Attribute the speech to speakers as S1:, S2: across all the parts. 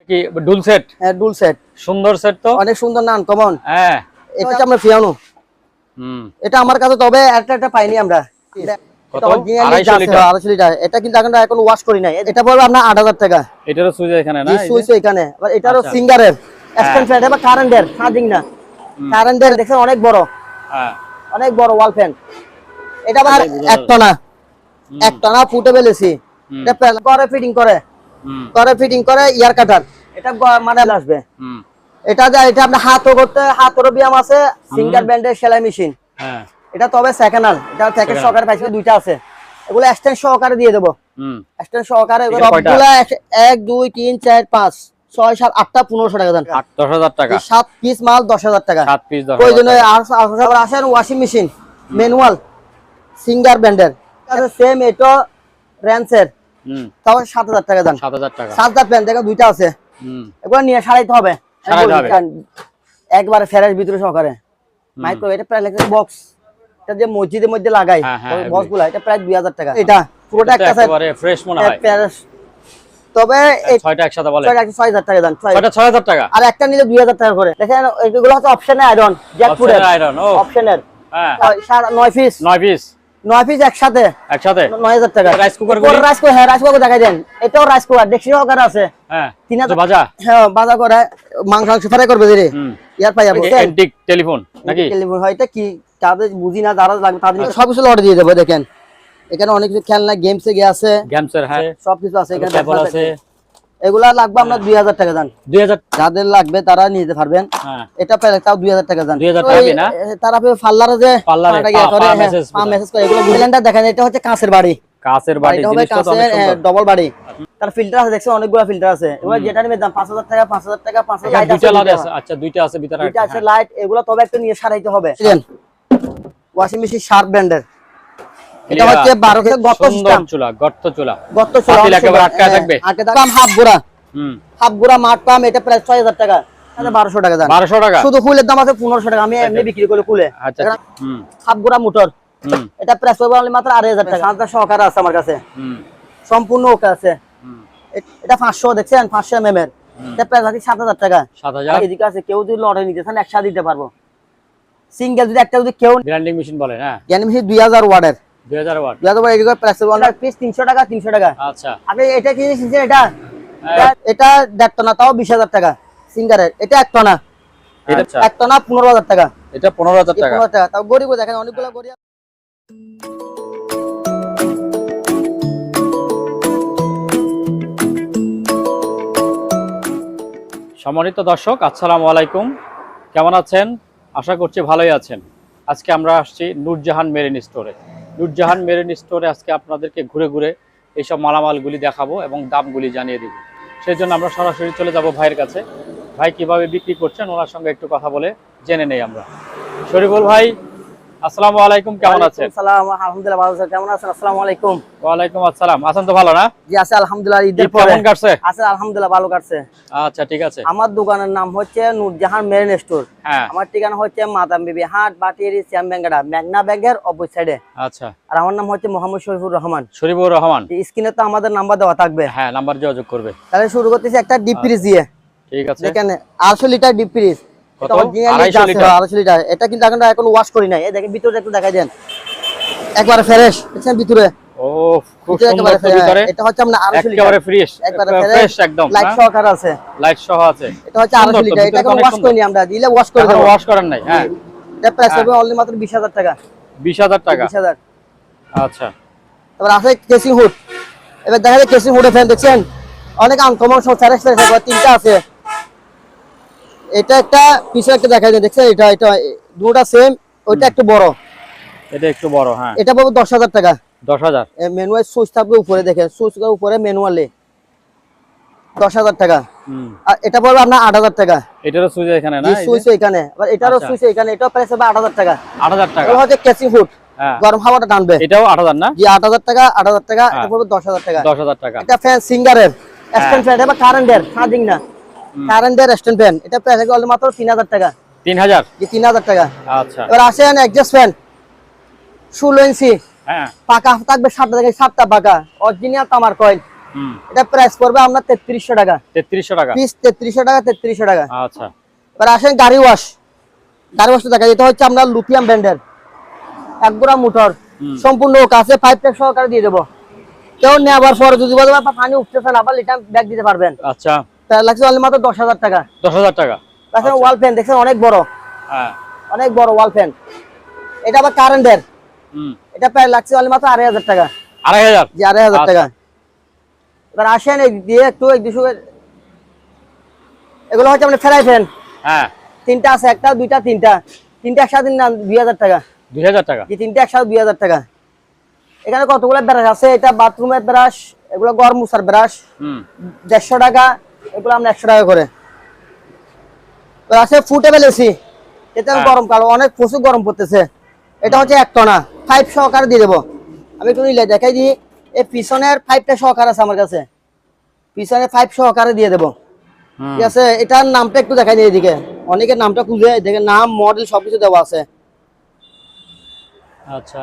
S1: কি ডুল সেট?
S2: হ্যাঁ ডুল সেট,
S1: সুন্দর সেট তো,
S2: অনেক সুন্দর না, আনকমন।
S1: হ্যাঁ
S2: এটা হচ্ছে আমরা ফিয়ানো। এটা আমার কাছে তবে একটা পাইনি আমরা।
S1: কত?
S2: 250 লিটার। এটা কিন্তু এখন ওয়াশ করি নাই। এটা পড়বে আপনার 8000 টাকা।
S1: এটারও সুইচ এখানে না?
S2: সুইচ এখানে। আবার এটারও সিঙ্গারের এক্সটেনশন ফ্যান, এটা কারেন্টের, চার্জিং না, কারেন্টের। দেখেন অনেক বড়, হ্যাঁ অনেক বড় ওয়াল ফ্যান। এটা আবার একটানা ফুটেবল এসি। এটা করে ফিটিং করে ইয়ার কাটার। এটা মানে আসবে। এটা আপনি হাতও ব্যায়াম আছে, সিঙ্গার ব্যান্ডের সেলাই মেশিন। হ্যাঁ এটা তবে সেকেন্ড হ্যান্ড। এটা থেকে সহকারে পাইছে, দুইটা আছে। এগুলো এক্সটেন্ড সহকারে দিয়ে দেব। এক্সটেন্ড সহকারে সবগুলো 1 2 3 4 5 6 7 8টা 1500 টাকা দেন।
S1: 10,000 টাকা।
S2: 7 পিস মাল 10,000 টাকা।
S1: 7 পিস 10,000।
S2: প্রয়োজনে আর আসেন ওয়াশিং মেশিন ম্যানুয়াল সিঙ্গার ব্যান্ডের। সেম এটা রেন্সের। তাও 7,000 টাকা দেন। 7,000 টাকা। 7,000 প্যান দেখো দুইটা আছে। এগুলো নিয়ে সারাইতে হবে। একবারে ফ্রেশ ভিতরে সহকারে। মাইক্রো এটা প্রায় লেখা বক্স। এটা যে মসজিদের মধ্যে লাগাই বক্সগুলো, এটা প্রায় 2000 টাকা। এটা পুরোটা একটা
S1: একেবারে ফ্রেশ মনে হয়।
S2: তবে এই
S1: 6টা একসাথে বলে
S2: 6,000 টাকা দেন।
S1: 6টা 6,000 টাকা।
S2: আর একটা নিলে 2000 টাকা করে। দেখেন এগুলো হচ্ছে অপশনে আয়রন, জ্যাকপুরের
S1: আয়রন। ও
S2: অপশনের।
S1: হ্যাঁ
S2: 9 পিস
S1: 9 পিস
S2: একসাথে
S1: 9000
S2: টাকা।
S1: রাইস কুকার
S2: হ্যাঁ রাইস কুকার দেখাই দেন। এটাও রাইস কুকার, দেখছি সহকারে আছে। হ্যাঁ 3000 ভাজা। হ্যাঁ ভাজা করে মাংস ফ্রাই করবে দিরে। ইয়ার পাই যাবে
S1: এন্টিক টেলিফোন নাকি?
S2: টেলিফোন হয়। এটা কি তাদের বুঝি না, যারা লাগবে তাদের সব কিছু অর্ডার দিয়ে দেবো। দেখেন এখানে অনেক কিছু খেলনা গেমসে গিয়ে আছে,
S1: গেমসের হ্যাঁ
S2: সব কিছু আছে এখানে
S1: আছে।
S2: এগুলা লাগবে আমরা 2000 টাকা দেন।
S1: 2000
S2: যাদের লাগবে তারা নিতে পারবেন। এটা পেলে তাও 2000 টাকা দেন।
S1: 2000 টাকা না?
S2: তারা পার্লারে যে মেসেজ করে এগুলো সিলিন্ডার দেখেন। এটা হচ্ছে কাঁচের বাড়ি, জিনিসটা তো অনেক সুন্দর, ডাবল বাড়ি। তার ফিল্টার আছে, দেখছেন অনেকগুলো ফিল্টার আছে। এগুলো যেটা নিবে দাম 5000 টাকা 5000 টাকা 5000 লাইট আছে।
S1: আচ্ছা দুইটা আছে ভিতরে,
S2: দুইটা আছে লাইট। এগুলো তবে একটু নিয়ে সারাইতে হবে। ওয়াশিং মেশিন শার্প ব্র্যান্ডের। এটা হচ্ছে 12 থেকে গর্ত চুলা পাতিল একেবারে আটকায় থাকবে। হাফ গুড়া মাঠ পাম। এটা প্রায় 6000 টাকা। 1200 টাকা দাম। 1200 টাকা শুধু কুলের দাম আছে 1500 টাকা। আমি এমনি বিক্রি করি কুলে। আচ্ছা হাফ গুড়া মোটর। এটা প্রায় হবে মাত্র 8000 টাকা। 5000 সহকারে আছে আমার কাছে, সম্পূর্ণ ওকে আছে। এটা 500 দেখছেন 500 mm এর। এটা প্রায় 7000 টাকা। 7000 এদিকে আছে। কেউ যদি লটে নিতে চান একসাথে দিতে পারবো। সিঙ্গেল যদি একটা যদি কেউ
S1: গ্রাইন্ডিং মেশিন বলে না,
S2: গ্রাইন্ডিং মেশিন 2000 ওয়াটের।
S1: 2000 ওয়াট
S2: এদিকে প্রাইস অনেক পিস 300 টাকা 300 টাকা। আচ্ছা আপনি এটা কি নিছেন? এটা 1.5 টনা তাও 20000 টাকা সিঙ্গারের। এটা 1 টনা, এটা 1 টনা 15000 টাকা।
S1: এটা 15000 টাকা।
S2: 15000 টাকা তাও গরিব দেখেন অনেকগুলো গরিব।
S1: সম্মানিত দর্শক আসসালামু আলাইকুম, কেমন আছেন? আশা করছি ভালোই আছেন। আজকে আমরা আসছি নূরজাহান মেরিন স্টোরে। নূরজাহান মেরিন স্টোরে আজকে আপনাদেরকে ঘুরে ঘুরে এইসব মালামালগুলি দেখাবো এবং দামগুলি জানিয়ে দিব। সেই জন্য আমরা সরাসরি চলে যাব ভাইয়ের কাছে। ভাই কিভাবে বিক্রি করছেন ওনার সঙ্গে একটু কথা বলে জেনে নেই আমরা। শরীফুল ভাই আসসালামু আলাইকুম, কেমন আছেন?
S2: আসসালাম, আলহামদুলিল্লাহ ভালো আছি। কেমন আছেন? আসসালামু আলাইকুম।
S1: ওয়া আলাইকুম আসসালাম। আছেন তো ভালো না?
S2: জি আছে আলহামদুলিল্লাহ। ঈদের পরে
S1: কেমন কাটছে?
S2: আছে আলহামদুলিল্লাহ ভালো কাটছে।
S1: আচ্ছা ঠিক আছে।
S2: আমার দোকানের নাম হচ্ছে নূরজাহান মেরিন স্টোর।
S1: হ্যাঁ
S2: আমার ঠিকানা হচ্ছে মাদাম বিবি হাট, বাটিয়ারি, শ্যামবেঙ্গাড়া, মেঘনা ব্যাংকের অপোজিট সাইডে।
S1: আচ্ছা
S2: আর আমার নাম হচ্ছে মোহাম্মদ শরীফুর রহমান।
S1: শরীফুর রহমান।
S2: স্ক্রিনে তো আমাদের নাম্বার দেওয়া থাকবে।
S1: হ্যাঁ নাম্বার যোগাযোগ করবে।
S2: তাহলে শুরু করতেছি একটা ডিপ ফ্রিজ দিয়ে। ঠিক আছে দেখেন 800 লিটার ডিপ ফ্রিজ।
S1: কত? 250
S2: লিটার। এটা কিন্তু এখন ওয়াশ করি নাই। এই দেখেন ভিতরে একটু দেখাই দেন, একবারে ফ্রেশ। দেখেন ভিতরে
S1: ও খুব সুন্দর ভিতরে।
S2: এটা হচ্ছে আমরা 800 লিটার
S1: একেবারে ফ্রেশ, একবারে ফ্রেশ একদম।
S2: লাইট সহকারে আছে,
S1: লাইট সহ আছে।
S2: এটা হচ্ছে 800 লিটার। এটা কোনো ওয়াশ করি নি আমরা, দিলে ওয়াশ করে দেব।
S1: ওয়াশ করেন নাই? হ্যাঁ
S2: এটা প্রাইস হবে অনলি মাত্র 20000 টাকা।
S1: 20000 টাকা।
S2: 20000।
S1: আচ্ছা
S2: তারপর আছে কেসিং হুড। এবার দেখা যায় কেসিং হুডে ফ্যান দেখছেন অনেক আনকমন সব সারেক্স আছে, তিনটা আছে। এটা একটা পিছনে একটা দেখা যায় দেখছেন, এটা দুটোটা সেম। ওইটা একটু বড়,
S1: এটা একটু বড়। হ্যাঁ
S2: এটা পাবো 10000 টাকা।
S1: 10000।
S2: ম্যানুয়াল সুইচ থাকবে উপরে, দেখেন সুইচের উপরে ম্যানুয়ালি 10000 টাকা। আর এটা পড়বে আপনার 8000 টাকা।
S1: এটারও সুইচ এখানে না?
S2: সুইচ এখানে, আবার এটারও সুইচ এখানে। এটা প্রাইস হবে 8000 টাকা।
S1: 8000 টাকা।
S2: এটা হচ্ছে কেসিং হুড, গরম হাওয়াটা টানবে।
S1: এটাও 8000 না?
S2: জি 8000 টাকা। 8000 টাকা। এটা পড়বে 10000 টাকা।
S1: 10000 টাকা।
S2: এটা ফ্যান সিঙ্গারের এক্সটেনশন ফ্যান, এটা কারেন্টের, চার্জিং না, কারেন্টের এক্সটেনশন ফ্যান। এটা প্রাইস হবে মাত্র 3000 টাকা।
S1: 3000?
S2: জি 3000 টাকা।
S1: আচ্ছা
S2: এবার আসেন অ্যাডজাস্ট ফ্যান 16 ইঞ্চি।
S1: হ্যাঁ
S2: পাকা থাকবে 7টা থেকে 7টা পাকা, অরিজিনাল তামার কয়েল। এটা প্রাইস পড়বে আপনার 3300 টাকা।
S1: 3300 টাকা
S2: পিস 3300 টাকা, 3300 টাকা।
S1: আচ্ছা,
S2: এবার আসেন গাড়ি ওয়াশ। গাড়ি ওয়াশটা দেখা, এটা হচ্ছে আপনার লুথিয়াম ব্র্যান্ডের, 1 গোড়া মোটর, সম্পূর্ণ কাছে 5 টাকা সহকারে দিয়ে দেবো। কেউ নেওয়ার পর যদি বলে বাবা পানি উঠতেছে না, আবার লিটার ব্যাগ দিতে পারবেন।
S1: আচ্ছা,
S2: তার লাগছে অনলি মাত্র 10000 টাকা।
S1: 10000 টাকা।
S2: তাছাড়া ওয়াল ফ্যান দেখছেন অনেক বড়,
S1: হ্যাঁ
S2: অনেক বড় ওয়াল ফ্যান। এটা আবার কারেন্টের। এটা প্রায় লাগছে অনলি মাত্র 2500 টাকা।
S1: 2500?
S2: জি 2500 টাকা। এবার আসেন এই দিয়ে একটু এগুলো হচ্ছে আপনার ফ্রাই প্যান।
S1: হ্যাঁ,
S2: 3টা আছে, 1টা 2টা 3টা, 3টা একসাথে না 2000 টাকা।
S1: 2000 টাকা?
S2: জি 3টা একসাথে 2000 টাকা। এখানে কতগুলো ব্রাশ আছে, এটা বাথরুমের ব্রাশ, এগুলো ঘর মুছার ব্রাশ, 150 টাকা, এগুলো আমরা 100 টাকা করে। তো আছে ফুটেবল এসি, এটা গরমকাল অনেক প্রচুর গরম পড়তেছে। এটা হচ্ছে 1 টনা, 5 সহকারে দিয়ে দেবো। আমি একটু নিলে দেখাই দিই, এই পিছনের 5টা সহকার আছে আমার কাছে, পিছনে 5 সহকারে দিয়ে দেবো। ঠিক আছে, এটার নামটা একটু দেখাই দিই এদিকে, অনেকের নামটা খুঁজে দেখে, নাম মডেল সবকিছু দেওয়া আছে।
S1: আচ্ছা,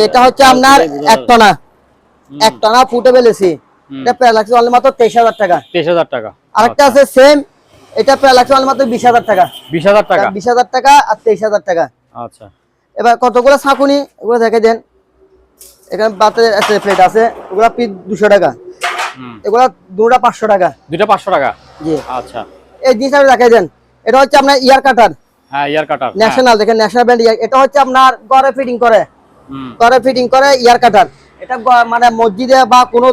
S2: এটা হচ্ছে আপনার 1 টনা, 1 টনা ফুটেবল এসি। এটা প্রায় লাগছে অনলি মাত্র 23000 টাকা।
S1: 23000 টাকা।
S2: আরেকটা আছে সেম, এটা প্রায় লাগছে অনলি মাত্র 20000 টাকা।
S1: 20000 টাকা?
S2: 20000 টাকা আর 23000 টাকা।
S1: আচ্ছা,
S2: এবার কতগুলো ছাঁকুনি এগুলো দেখে দেন। এখানে বাতের একটা প্লেট আছে, ওগুলা পিস 200 টাকা। এগুলা দুটা 500 টাকা।
S1: দুটো 500 টাকা?
S2: জি।
S1: আচ্ছা,
S2: এই জিনিসটা দেখে দেন, এটা হচ্ছে আপনার ইয়ার কাটার।
S1: হ্যাঁ, ইয়ার কাটার
S2: ন্যাশনাল, দেখেন ন্যাশনাল ব্র্যান্ড। এটা হচ্ছে আপনার ঘরে ফিটিং করে, ঘরে ফিটিং করে ইয়ার কাটার। এটা মানে মসজিদে বা কোনো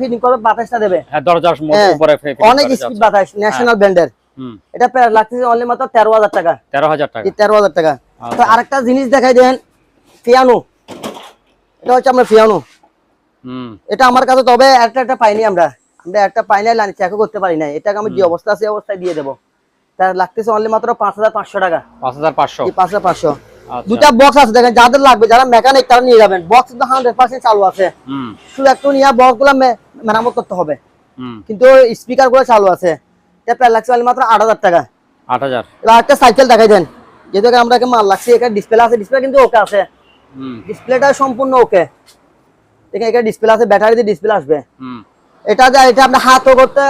S2: ফিটিং করে বাতাসটা দেবে।
S1: হ্যাঁ, দরজার উপরে
S2: অনেক স্পিড বাতাস, ন্যাশনাল ব্র্যান্ডের। এটা প্রায় লাগছে অনলি মাত্র 13000 টাকা।
S1: 13000 টাকা?
S2: 13000 টাকা। তো আরেকটা জিনিস দেখাই দেন, পিয়ানো। এটা হচ্ছে আপনার পিয়ানো। এটা আমার কাছে তবে একটা পাইনি, আমরা একটা পাইনি, লাইন চেক করতে পারি না। এটাকে আমি যে অবস্থা আছে অবস্থায় দিয়ে দেবো। তার লাগতেছে অনলি মাত্র 5500 টাকা।
S1: 5500?
S2: 5500। দুটা বক্স আছে, দেখেন যাদের লাগবে, যারা মেকানিক তারা নিয়ে যাবেন। বক্স তো 100% চালু আছে, শুধু একটু নিয়ে বক্স গুলো মেরামত করতে হবে, কিন্তু স্পিকার গুলো চালু আছে। এটা প্রায় লাগছে অনলি মাত্র 8000 টাকা।
S1: 8000?
S2: এবার একটা সাইকেল দেখাই দেন, যেহেতু আমরা মাল লাগছে। এখানে ডিসপ্লে আছে, ডিসপ্লে কিন্তু ওকে আছে, ডিসপ্লেটা সম্পূর্ণ ওকে। দেখেন এখানে ডিসপ্লে আছে, ব্যাটারি দিয়ে ডিসপ্লে আসবে। এটা আপনার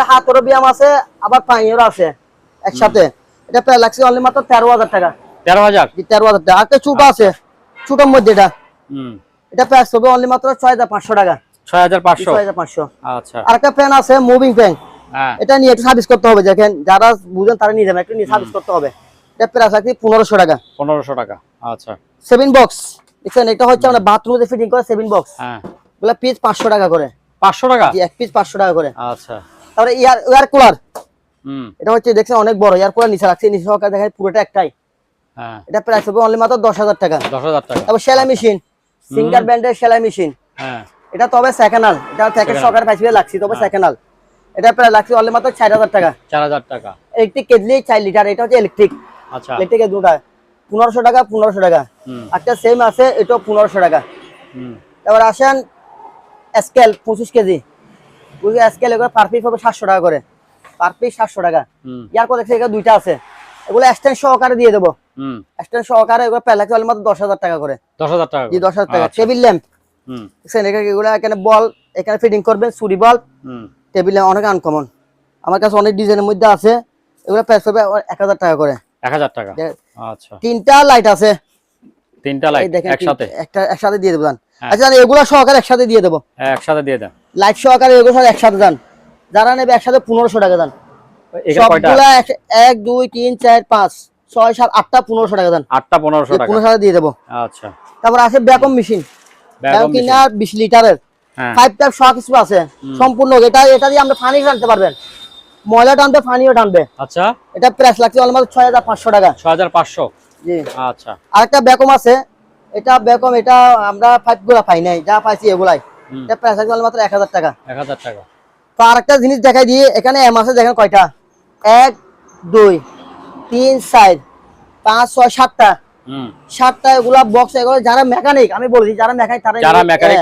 S2: হাতেরও ব্যায়াম আছে, আবার পায়েরও আছে একসাথে। এটা প্রায় লাগছে অনলি মাত্র 13000 টাকা।
S1: 13000?
S2: 13000 টাকা। একটা ছোট আছে, ছোটর মধ্যে এটা প্রাইস হবে অনলি মাত্র 6500 টাকা।
S1: 6500?
S2: 6500।
S1: আচ্ছা।
S2: আরেকটা ফ্যান আছে মুভিং ফ্যান,
S1: হ্যাঁ,
S2: এটা নিয়ে একটু সার্ভিস করতে হবে। দেখেন যারা বুঝেন তারা নিয়ে যাবেন, একটু নিয়ে সার্ভিস করতে হবে। এটা প্রাইস আছে 1500 টাকা।
S1: 1500 টাকা। আচ্ছা।
S2: 7 বক্স দেখেন, এটা হচ্ছে আমরা বাথরুমে ফিটিং করে 7 বক্স।
S1: হ্যাঁ,
S2: এগুলা পিস 500 টাকা করে।
S1: 500 টাকা?
S2: জি, এক পিস 500 টাকা করে।
S1: আচ্ছা।
S2: তারপরে এয়ার কুলার, এটা হচ্ছে দেখছেন অনেক বড় এয়ার কুলার, নিচে রাখছে, নিচে সহকারে দেখেন পুরোটা একটাই।
S1: হ্যাঁ,
S2: এটা প্রাইস হবে অনলি মাত্র 10000 টাকা।
S1: 10000 টাকা।
S2: তারপর সেলাই মেশিন, সিঙ্গার ব্র্যান্ডের সেলাই মেশিন।
S1: হ্যাঁ,
S2: এটা তবে সেকেন্ড হ্যান্ড, এটা প্যাকেট সহকারে পাইছিবে লাগছে, তবে সেকেন্ড হ্যান্ড। এটা প্রায় লাগছে অনলি মাত্র 4000 টাকা।
S1: 4000 টাকা।
S2: ইলেকট্রিক কেটলি 4 লিটার, এটা হচ্ছে ইলেকট্রিক।
S1: আচ্ছা,
S2: ইলেকট্রিকের দুটা 1500 টাকা। 1500 টাকা। একটা সেম আছে, এটা 1500 টাকা। তারপর আসেন স্কেল 25 কেজি, স্কেল এগুলো পার পিস হবে 700 টাকা করে, পার পিস 700 টাকা। ইয়ার কোড এখানে দুইটা আছে, এগুলো এক্সটেন্ড সহকারে দিয়ে দেবো। এক্সটেন্ড সহকারে এগুলো প্রায় লাগছে অনলি মাত্র 10000 টাকা করে।
S1: 10000 টাকা?
S2: জি 10000 টাকা। টেবিল ল্যাম্প, এগুলো এখানে বল, এখানে ফিটিং করবেন সুরি বল। টেবিল ল্যাম্প অনেক আনকমন, আমার কাছে অনেক ডিজাইনের মধ্যে আছে। এগুলো প্রাইস হবে 1000 টাকা করে।
S1: 1000 টাকা? আচ্ছা।
S2: 3টা লাইট আছে,
S1: 3টা লাইট একসাথে?
S2: একসাথে দিয়ে দেবেন। আচ্ছা, এগুলো সহকারে একসাথে দিয়ে দেবো।
S1: একসাথে দিয়ে দেন,
S2: লাইট সহকারে এগুলো সব একসাথে দেন। যারা নেবে একসাথে 1500 টাকা দেন। সবগুলা 1 2 3 4 5 6 7 8টা 1500 টাকা দেন।
S1: 8টা 1500 টাকা?
S2: 1500 টাকা দিয়ে দেবো।
S1: আচ্ছা।
S2: তারপর আছে ভ্যাকুয়াম মেশিন, ভ্যাকুয়াম ক্লিনার 20 লিটারের, 5 টাইপ সব কিছু আছে সম্পূর্ণ। এটা দিয়ে আমরা পানি টানতে পারবেন, ময়লা টানবে, পানিও টানবে।
S1: আচ্ছা।
S2: এটা প্রাইস লাগছে অলমোস্ট 6500 টাকা।
S1: 6500?
S2: জি।
S1: আচ্ছা।
S2: আরেকটা ভ্যাকুয়াম আছে, এটা ভ্যাকুয়াম, এটা আমরা 5 গুলা পাই নাই, যা পাইছি এগুলাই। এটা প্রাইস লাগছে অলমোস্ট 1000 টাকা।
S1: 1000 টাকা।
S2: তো আরেকটা জিনিস দেখাই দিয়ে, এখানে এম আছে, দেখেন কয়টা, 1 2 3 4 5 6 7টা। 7টা এগুলা বক্স, এগুলো যারা মেকানিক, আমি বলছি যারা মেকানিক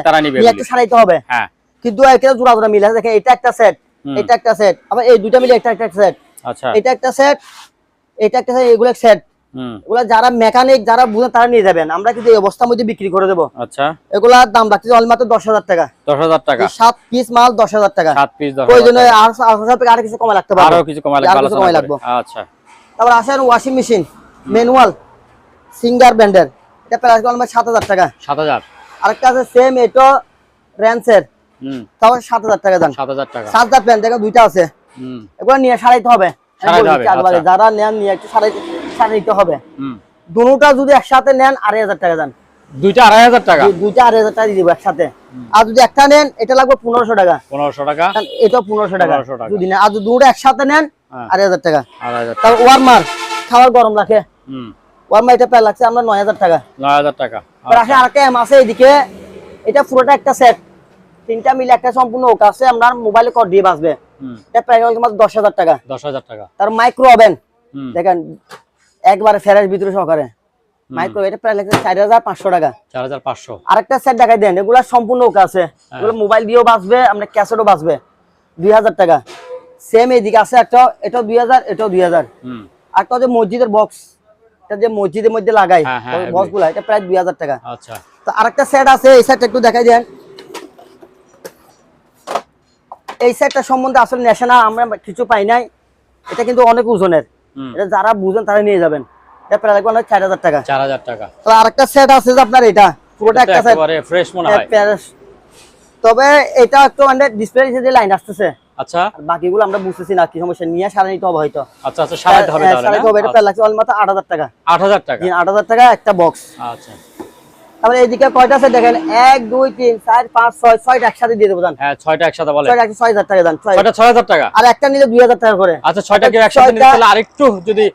S2: তারা নিবে, একটু সারাইতে হবে। হ্যাঁ, কিন্তু এখানে জোড়া জোড়া মিলে আছে। দেখেন এটা একটা সেট, এটা একটা সেট, আবার এই দুইটা মিলে একটা সেট। আচ্ছা। এটা একটা সেট, এটা একটা সেট, এগুলো এক সেট। এগুলা যারা মেকানিক যারা বুঝেন তারা নিয়ে যাবেন, আমরা কিন্তু এই অবস্থার মধ্যে বিক্রি করে দেবো।
S1: আচ্ছা,
S2: এগুলার দাম রাখছি মাত্র 10,000 টাকা।
S1: 10,000 টাকা
S2: 7 পিস মাল 10,000 টাকা।
S1: 7 পিস 10,000
S2: প্রয়োজনে আর 8,000 টাকা আর কিছু কমা লাগতে পারে,
S1: আরো কিছু কমা লাগবে। আচ্ছা,
S2: তারপর আসেন ওয়াশিং মেশিন ম্যানুয়াল সিঙ্গার ব্র্যান্ডের, এটা প্রাইস মাত্র 7,000 টাকা।
S1: 7,000।
S2: আরেকটা আছে সেম এটো রেন্সের, তাও 7,000 টাকা দাম।
S1: 7,000 টাকা।
S2: 7,000 প্যান্ট দেখো দুইটা আছে, এগুলো নিয়ে সারাইতে হবে। যারা নেন নিয়ে একটু সারাইতে হবে। দুটোটা যদি একসাথে নেন 2,500 টাকা দাম।
S1: দুইটা 2,500 টাকা,
S2: দুইটা 2,500 টাকা দিয়ে দিব একসাথে। আর যদি একটা নেন এটা লাগবে 1500 টাকা।
S1: 1500 টাকা,
S2: এটা 1500 টাকা যদি নেন। আর যদি দুটো একসাথে নেন 2,500 টাকা।
S1: 2,500
S2: তারপর ওয়ার্মার খাবার গরম রাখে, ওয়ার্মার এটা প্রায় লাগছে আমরা 9,000 টাকা।
S1: 9,000 টাকা।
S2: আসে আরেকটা এম আছে এইদিকে, এটা পুরোটা একটা সেট, তিনটা মিলে একটা সম্পূর্ণ ওকে আছে, আমরা মোবাইলে কর দিয়ে বাঁচবে। এটা প্রায় মাত্র 10,000 টাকা।
S1: 10,000 টাকা।
S2: তার মাইক্রো ওভেন দেখেন একবারে ফ্রেশ ভিতরে সহকারে মাইক্রো, এটা প্রায় লাগছে 4,500 টাকা।
S1: 4,500।
S2: আরেকটা সেট দেখাই দেন, এগুলা সম্পূর্ণ ওকে আছে, এগুলো মোবাইল দিয়েও বাঁচবে, আমরা ক্যাসেটও বাঁচবে। 2,000 টাকা। সেম এইদিকে আছে একটা, এটাও 2,000, এটাও 2,000। একটা যে মসজিদের বক্স, এটা যে মসজিদের মধ্যে লাগাই বক্সগুলা, এটা প্রায় 2,000 টাকা।
S1: আচ্ছা,
S2: তো আরেকটা সেট আছে, এই সেটটা একটু দেখাই দেন। এই সেটটা সম্বন্ধে আসলে ন্যাশনাল আমরা কিছু পাই নাই, এটা কিন্তু অনেক ওজনের, এটা যারা বুঝেন তারা নিয়ে যাবেন। এটা প্রায় লাগবে 4,000 টাকা।
S1: 4,000 টাকা।
S2: তো আরেকটা সেট আছে যে আপনার এটা পুরোটা একটা সেট,
S1: একেবারে ফ্রেশ মনে হয়।
S2: তবে এটা একটু মানে ডিসপ্লে যে লাইন আসতেছে।
S1: আচ্ছা,
S2: আর বাকিগুলো আমরা বুঝতেছি না কি সমস্যা, নিয়ে সারা নিতে হবে হয়তো।
S1: আচ্ছা আচ্ছা, সারাইতে হবে তাহলে।
S2: সারাইতে হবে, এটা প্রায় লাগছে মাত্র 8,000 টাকা।
S1: 8,000 টাকা।
S2: 8,000 টাকা একটা বক্স।
S1: আচ্ছা,
S2: তারপরে এইদিকে কয়টা আছে দেখেন, 1 2 3 4 5 6 6টা একসাথে দিয়ে দেবো জান।
S1: হ্যাঁ, 6টা একসাথে বলে।
S2: 6টা 6,000 টাকা দাম।
S1: 6টা 6,000 টাকা।
S2: আর একটা নিলে 2,000 টাকা করে।
S1: আচ্ছা, 6টা কি একসাথে নিতে তাহলে আরেকটু যদি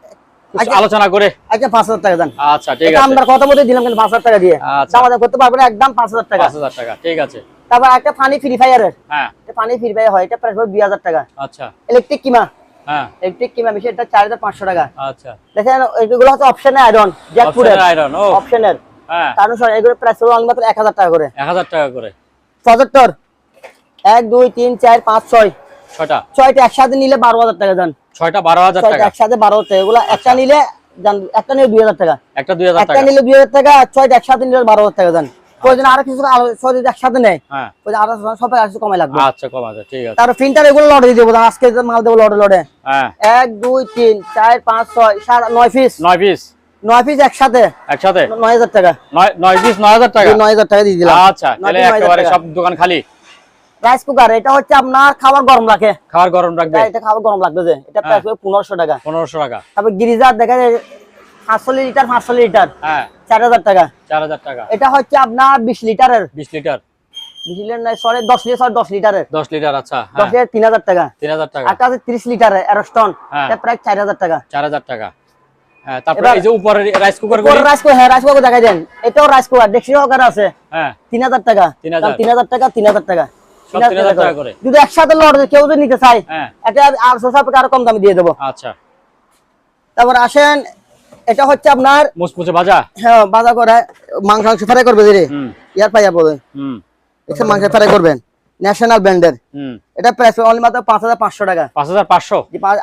S1: আলোচনা করে
S2: আচ্ছা 5,000 টাকা দাম।
S1: আচ্ছা, ঠিক আছে।
S2: আমরা কথা বলে দিলাম কিন্তু 5,000 টাকা দিয়ে দাম করতে পারবেন একদম 5,000 টাকা।
S1: 5,000 টাকা, ঠিক আছে।
S2: তারপর একটা ফানি ফ্রি ফায়ারের,
S1: হ্যাঁ,
S2: এটা ফানি ফ্রি ফায়ার হয়, এটা প্রাইস 2,000 টাকা।
S1: আচ্ছা,
S2: ইলেকট্রিক কিমা,
S1: হ্যাঁ,
S2: ইলেকট্রিক কিমা মেশিন, এটা 4,500 টাকা।
S1: আচ্ছা,
S2: দেখেন এগুলো হচ্ছে অপশনের আয়রন, জ্যাকফুডের
S1: আয়রন, ও
S2: অপশনের।
S1: হ্যাঁ,
S2: কারণ স্যার এগুলো প্রাইস হলো মাত্র 1,000 টাকা করে।
S1: 1,000 টাকা করে।
S2: প্রজেক্টর 1 2 3 4 5 6,
S1: 6টা
S2: একসাথে নিলে 12,000 টাকা দাম।
S1: 6টা 12,000 টাকা।
S2: একসাথে 12,000 টাকা। এগুলো একটা নিলে একটা নিলে 2,000 টাকা।
S1: একটা 2,000 টাকা।
S2: একটা নিলে 2,000 টাকা, 6টা একসাথে নিলে 12,000 টাকা দাম। প্রয়োজন আরো কিছু যদি একসাথে নেয়,
S1: হ্যাঁ,
S2: ওই আরো সব কিছু কমাই লাগবে।
S1: আচ্ছা, কমা যায়, ঠিক আছে।
S2: তার প্রিন্টার এগুলো লটে দিয়ে দেবো, আজকে মাল দেবো লটে।
S1: হ্যাঁ,
S2: 1 2 3 4 5 6 7 9 পিস। 9 পিস একসাথে 9,000 টাকা।
S1: 9 পিস 9,000 টাকা।
S2: 9,000 টাকা দিয়ে দিলাম।
S1: আচ্ছা, তাহলে একেবারে সব দোকান খালি।
S2: রাইস কুকার, এটা হচ্ছে আপনার খাবার গরম রাখে,
S1: খাবার গরম রাখবে।
S2: এটা খাবার গরম রাখবে যে, এটা প্রাইস 1,500 টাকা।
S1: 1,500 টাকা।
S2: তারপর গিরিজার দেখা যায় 500 লিটার 500 লিটার,
S1: হ্যাঁ,
S2: 4,000 টাকা।
S1: 4,000 টাকা।
S2: এটা হচ্ছে আপনার 20 লিটারের,
S1: 20 লিটার,
S2: 20 লিটার নয় সরি 10 লিটার, 10 লিটারের,
S1: 10 লিটার। আচ্ছা,
S2: 10 লিটার 3,000 টাকা।
S1: 3,000 টাকা।
S2: একটা আছে 30 লিটারের অ্যারস্টন, এটা প্রায় 4,000 টাকা।
S1: 4,000 টাকা। হ্যাঁ, তারপরে এই যে উপরে রাইস কুকার গুলো,
S2: রাইস কুকার, হ্যাঁ রাইস কুকার দেখাই দেন, এটাও রাইস কুকার ডেক্সি সহকারে আছে।
S1: হ্যাঁ,
S2: 3,000 টাকা। 3,000 টাকা, 3,000 টাকা।
S1: সব 3,000 টাকা করে।
S2: যদি একসাথে লড়ে কেউ যদি নিতে চায়,
S1: হ্যাঁ,
S2: এটা 800 টাকা আরো কম দামে দিয়ে দেবো।
S1: আচ্ছা,
S2: তারপর আসেন, এটা হচ্ছে আপনার
S1: মুসমুসে ভাজা।
S2: হ্যাঁ, ভাজা করে মাংস ফ্রাই করবে যে ইয়ার পাইয়া বলে, এটা মাংস ফ্রাই করবেন, ন্যাশনাল ব্র্যান্ডের। এটা প্রাইস অনলি মাত্র 5,500 টাকা।
S1: 5,500।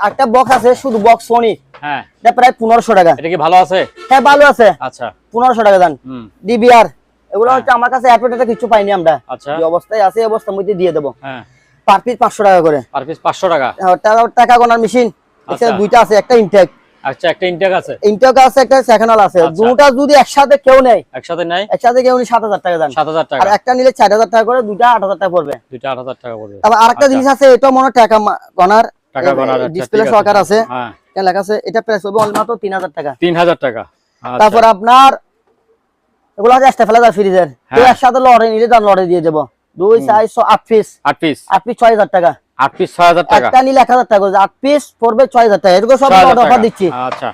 S2: একটা বক্স আছে শুধু বক্স সোনি,
S1: হ্যাঁ,
S2: এটা প্রায় 1,500 টাকা।
S1: এটা কি ভালো আছে?
S2: হ্যাঁ, ভালো আছে।
S1: আচ্ছা,
S2: 1,500 টাকা দাম। ডিবিআর এগুলো হচ্ছে আমার কাছে অ্যাডভার্টাইজে কিছু পাইনি আমরা,
S1: আচ্ছা,
S2: এই অবস্থায় আছে, এই অবস্থার মধ্যে দিয়ে দেবো।
S1: হ্যাঁ,
S2: পার পিস 500 টাকা করে।
S1: পার পিস 500 টাকা।
S2: টাকা গোনার মেশিন এখানে দুইটা আছে, একটা ইনটেক,
S1: আচ্ছা, একটা ইনটেক আছে,
S2: ইনটেক আছে, একটা সেকেন্ডাল আছে। দুটো যদি একসাথে কেউ নেয়, একসাথে কেউ নিলে 7,000 টাকা দাম।
S1: 7,000 টাকা।
S2: আর একটা নিলে 4,000 টাকা করে, দুইটা 8,000 টাকা পড়বে।
S1: দুইটা 8,000 টাকা পড়বে।
S2: তারপর আরেকটা জিনিস আছে, এটা মনে টাকা গনার,
S1: টাকা গনার
S2: ডিসপ্লে সহকার আছে।
S1: হ্যাঁ,
S2: কেন লেখা আছে, এটা প্রাইস হবে মাত্র 3,000 টাকা।
S1: 3,000 টাকা।
S2: তারপর আপনার এগুলো আছে স্টেফেলাইজার ফ্রিজের, তো একসাথে লড়ে নিলে দাম লড়ে দিয়ে দেব। 2 4 8 পিস, 8 পিস 6,000 টাকা।
S1: 8 পিস 6,000 টাকা।
S2: একটা নিলে 1,000 টাকা, 8 পিস পড়বে 6,000 টাকা। এরকম সব অফার দিচ্ছি।
S1: আচ্ছা,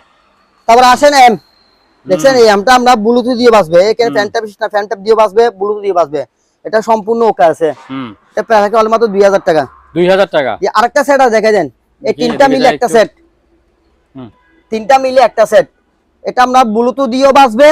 S2: তারপর আসেন এম, দেখছেন এই এমটা আমরা ব্লুটুথ দিয়ে বাজবে, এখানে ফ্যান ট্যাপ দিয়ে বাজবে, ব্লুটুথ দিয়ে বাজবে, এটা সম্পূর্ণ ওকে আছে। এটা প্রায় থাকে মাত্র 2,000 টাকা।
S1: 2,000 টাকা।
S2: আরেকটা সেট আছে দেখা দেন, এই তিনটা মিলে একটা সেট, তিনটা মিলে একটা সেট, এটা আমরা ব্লুটুথ দিয়েও বাজবে,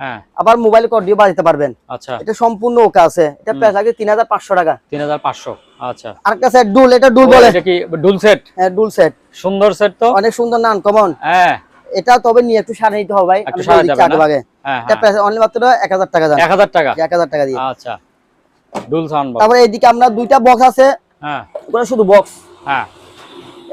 S1: হ্যাঁ,
S2: আবার মোবাইল কোড দিয়ে বাজাতে পারবেন।
S1: আচ্ছা,
S2: এটা সম্পূর্ণ ওকে আছে। এটা প্রাইস লাগে 3,500 টাকা।
S1: 3,500। আচ্ছা,
S2: আরেকটা সেট ডুল, এটা ডুল বলে।
S1: এটা কি ডুল সেট?
S2: হ্যাঁ, ডুল সেট,
S1: সুন্দর সেট তো,
S2: অনেক সুন্দর, না আনকমন।
S1: হ্যাঁ,
S2: এটা তবে নিয়ে একটু সারা নিতে হবে ভাই,
S1: একটু সারা যাবে না? হ্যাঁ
S2: এটা প্রাইস অনলি মাত্র 1000 টাকা দাম।
S1: 1000 টাকা
S2: 1000 টাকা দিয়ে।
S1: আচ্ছা, ডুল সাউন্ড বক্স।
S2: তারপরে এইদিকে আমরা দুইটা বক্স আছে,
S1: হ্যাঁ
S2: এগুলো শুধু বক্স,
S1: হ্যাঁ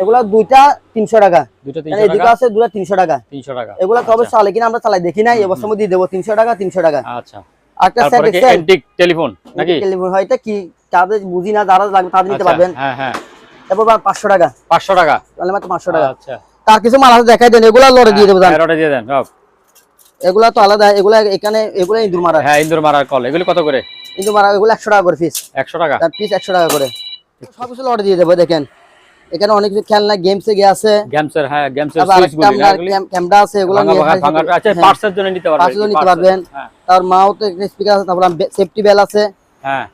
S2: এগুলা দুইটা 300 টাকা,
S1: দুটো 300
S2: এদিকে
S1: টাকা
S2: আছে দুটো 300 টাকা।
S1: 300 টাকা
S2: এগুলা তবে চালে কিনা আমরা চালাই দেখি নাই, এবছর মধ্যে দেব 300 টাকা 300 টাকা।
S1: আচ্ছা,
S2: আরেকটা সেট
S1: তারপরে কি
S2: দেখছেন
S1: এন্টিক টেলিফোন নাকি?
S2: টেলিফোন হয়, এটা কি যাদের বুঝি না যারা লাগবে তাদের নিতে পারবেন।
S1: হ্যাঁ হ্যাঁ
S2: তারপর 500 টাকা,
S1: 500 টাকা
S2: তাহলে মাত্র 500 টাকা।
S1: আচ্ছা,
S2: তার কিছু মাল আছে দেখাই দেন, এগুলা লড়ে দিয়ে দেব জান,
S1: এরোটা দিয়ে দেন সব।
S2: এগুলা তো আলাদা, এগুলা এখানে এগুলা ইন্দুর মারা।
S1: হ্যাঁ ইন্দুর মারার কল, এগুলো কত করে?
S2: ইন্দুর মারা এগুলো 100 টাকা করে পিস।
S1: 100 টাকা
S2: তার পিস 100 টাকা করে, সব কিছু লড়ে দিয়ে দেব। দেখেন এখানে অনেক কিছু খেলনা গেমসে গিয়ে আছে,
S1: গেমসের, হ্যাঁ গেমসের
S2: আবার
S1: সুইচ গুলো
S2: ক্যামেরা আছে, এগুলো নিয়ে
S1: আচ্ছা পার্টসের জন্য নিতে পারবেন,
S2: পার্টসের জন্য নিতে পারবেন। তার মাউথ স্পিকার আছে, তারপর সেফটি বেল আছে,
S1: হ্যাঁ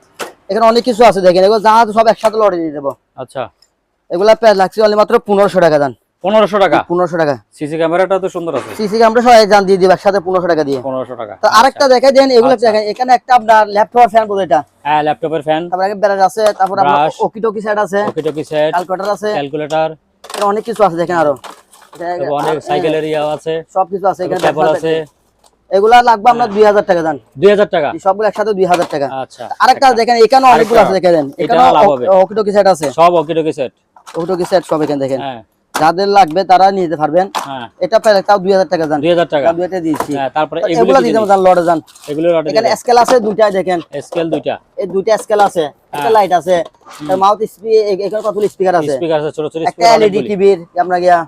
S2: এখানে অনেক কিছু আছে। দেখেন এগুলো যা সব একসাথে লড়ে দিয়ে দেব।
S1: আচ্ছা,
S2: এগুলা প্রাইস লাগছে অনলি মাত্র 1500 টাকা দাম।
S1: 1500 টাকা
S2: 1500 টাকা।
S1: সিসি ক্যামেরাটা তো সুন্দর আছে,
S2: সিসি ক্যামেরা সবাই জান দিয়ে দিব একসাথে 1500 টাকা দিয়ে।
S1: 1500 টাকা।
S2: তো আরেকটা দেখাই দেন, এগুলো দেখেন এখানে একটা আপনার ল্যাপটপ ফ্যান বলে এটা,
S1: হ্যাঁ ল্যাপটপের ফ্যান,
S2: তারপর আগে ব্রাশ আছে, তারপর আপনার ওকি টকি সেট আছে,
S1: ওকি টকি সেট,
S2: ক্যালকুলেটর আছে,
S1: ক্যালকুলেটর,
S2: এখানে অনেক কিছু আছে দেখেন আরো,
S1: তারপর অনেক সাইকেলের ইয়া আছে,
S2: সব কিছু আছে এখানে
S1: কেবল আছে।
S2: এগুলা লাগবে আমরা 2000 টাকা দাম।
S1: 2000 টাকা
S2: সবগুলো একসাথে 2000 টাকা।
S1: আচ্ছা,
S2: আরেকটা দেখেন এখানে অনেকগুলো আছে দেখেন, এখানে ওকি টকি সেট আছে,
S1: সব ওকি টকি সেট,
S2: ওকি টকি সেট সব এখানে দেখেন।
S1: হ্যাঁ
S2: যাদের লাগবে তারা নিতে পারবেন।
S1: হ্যাঁ
S2: এটা প্রায় তাও 2000 টাকা দাম।
S1: 2000 টাকা
S2: 2000 দিয়েছি।
S1: হ্যাঁ তারপরে
S2: এগুলো দিতে যান লড়ে যান,
S1: এগুলো
S2: এখানে স্কেল আছে দুইটা দেখেন,
S1: স্কেল দুইটা,
S2: এই দুইটা স্কেল আছে, একটা লাইট আছে, তার মাউথ এখানে কতগুলো স্পিকার আছে,
S1: স্পিকার আছে ছোট ছোট
S2: একটা
S1: স্পিকার,
S2: এলইডি টিভির আমরা গিয়া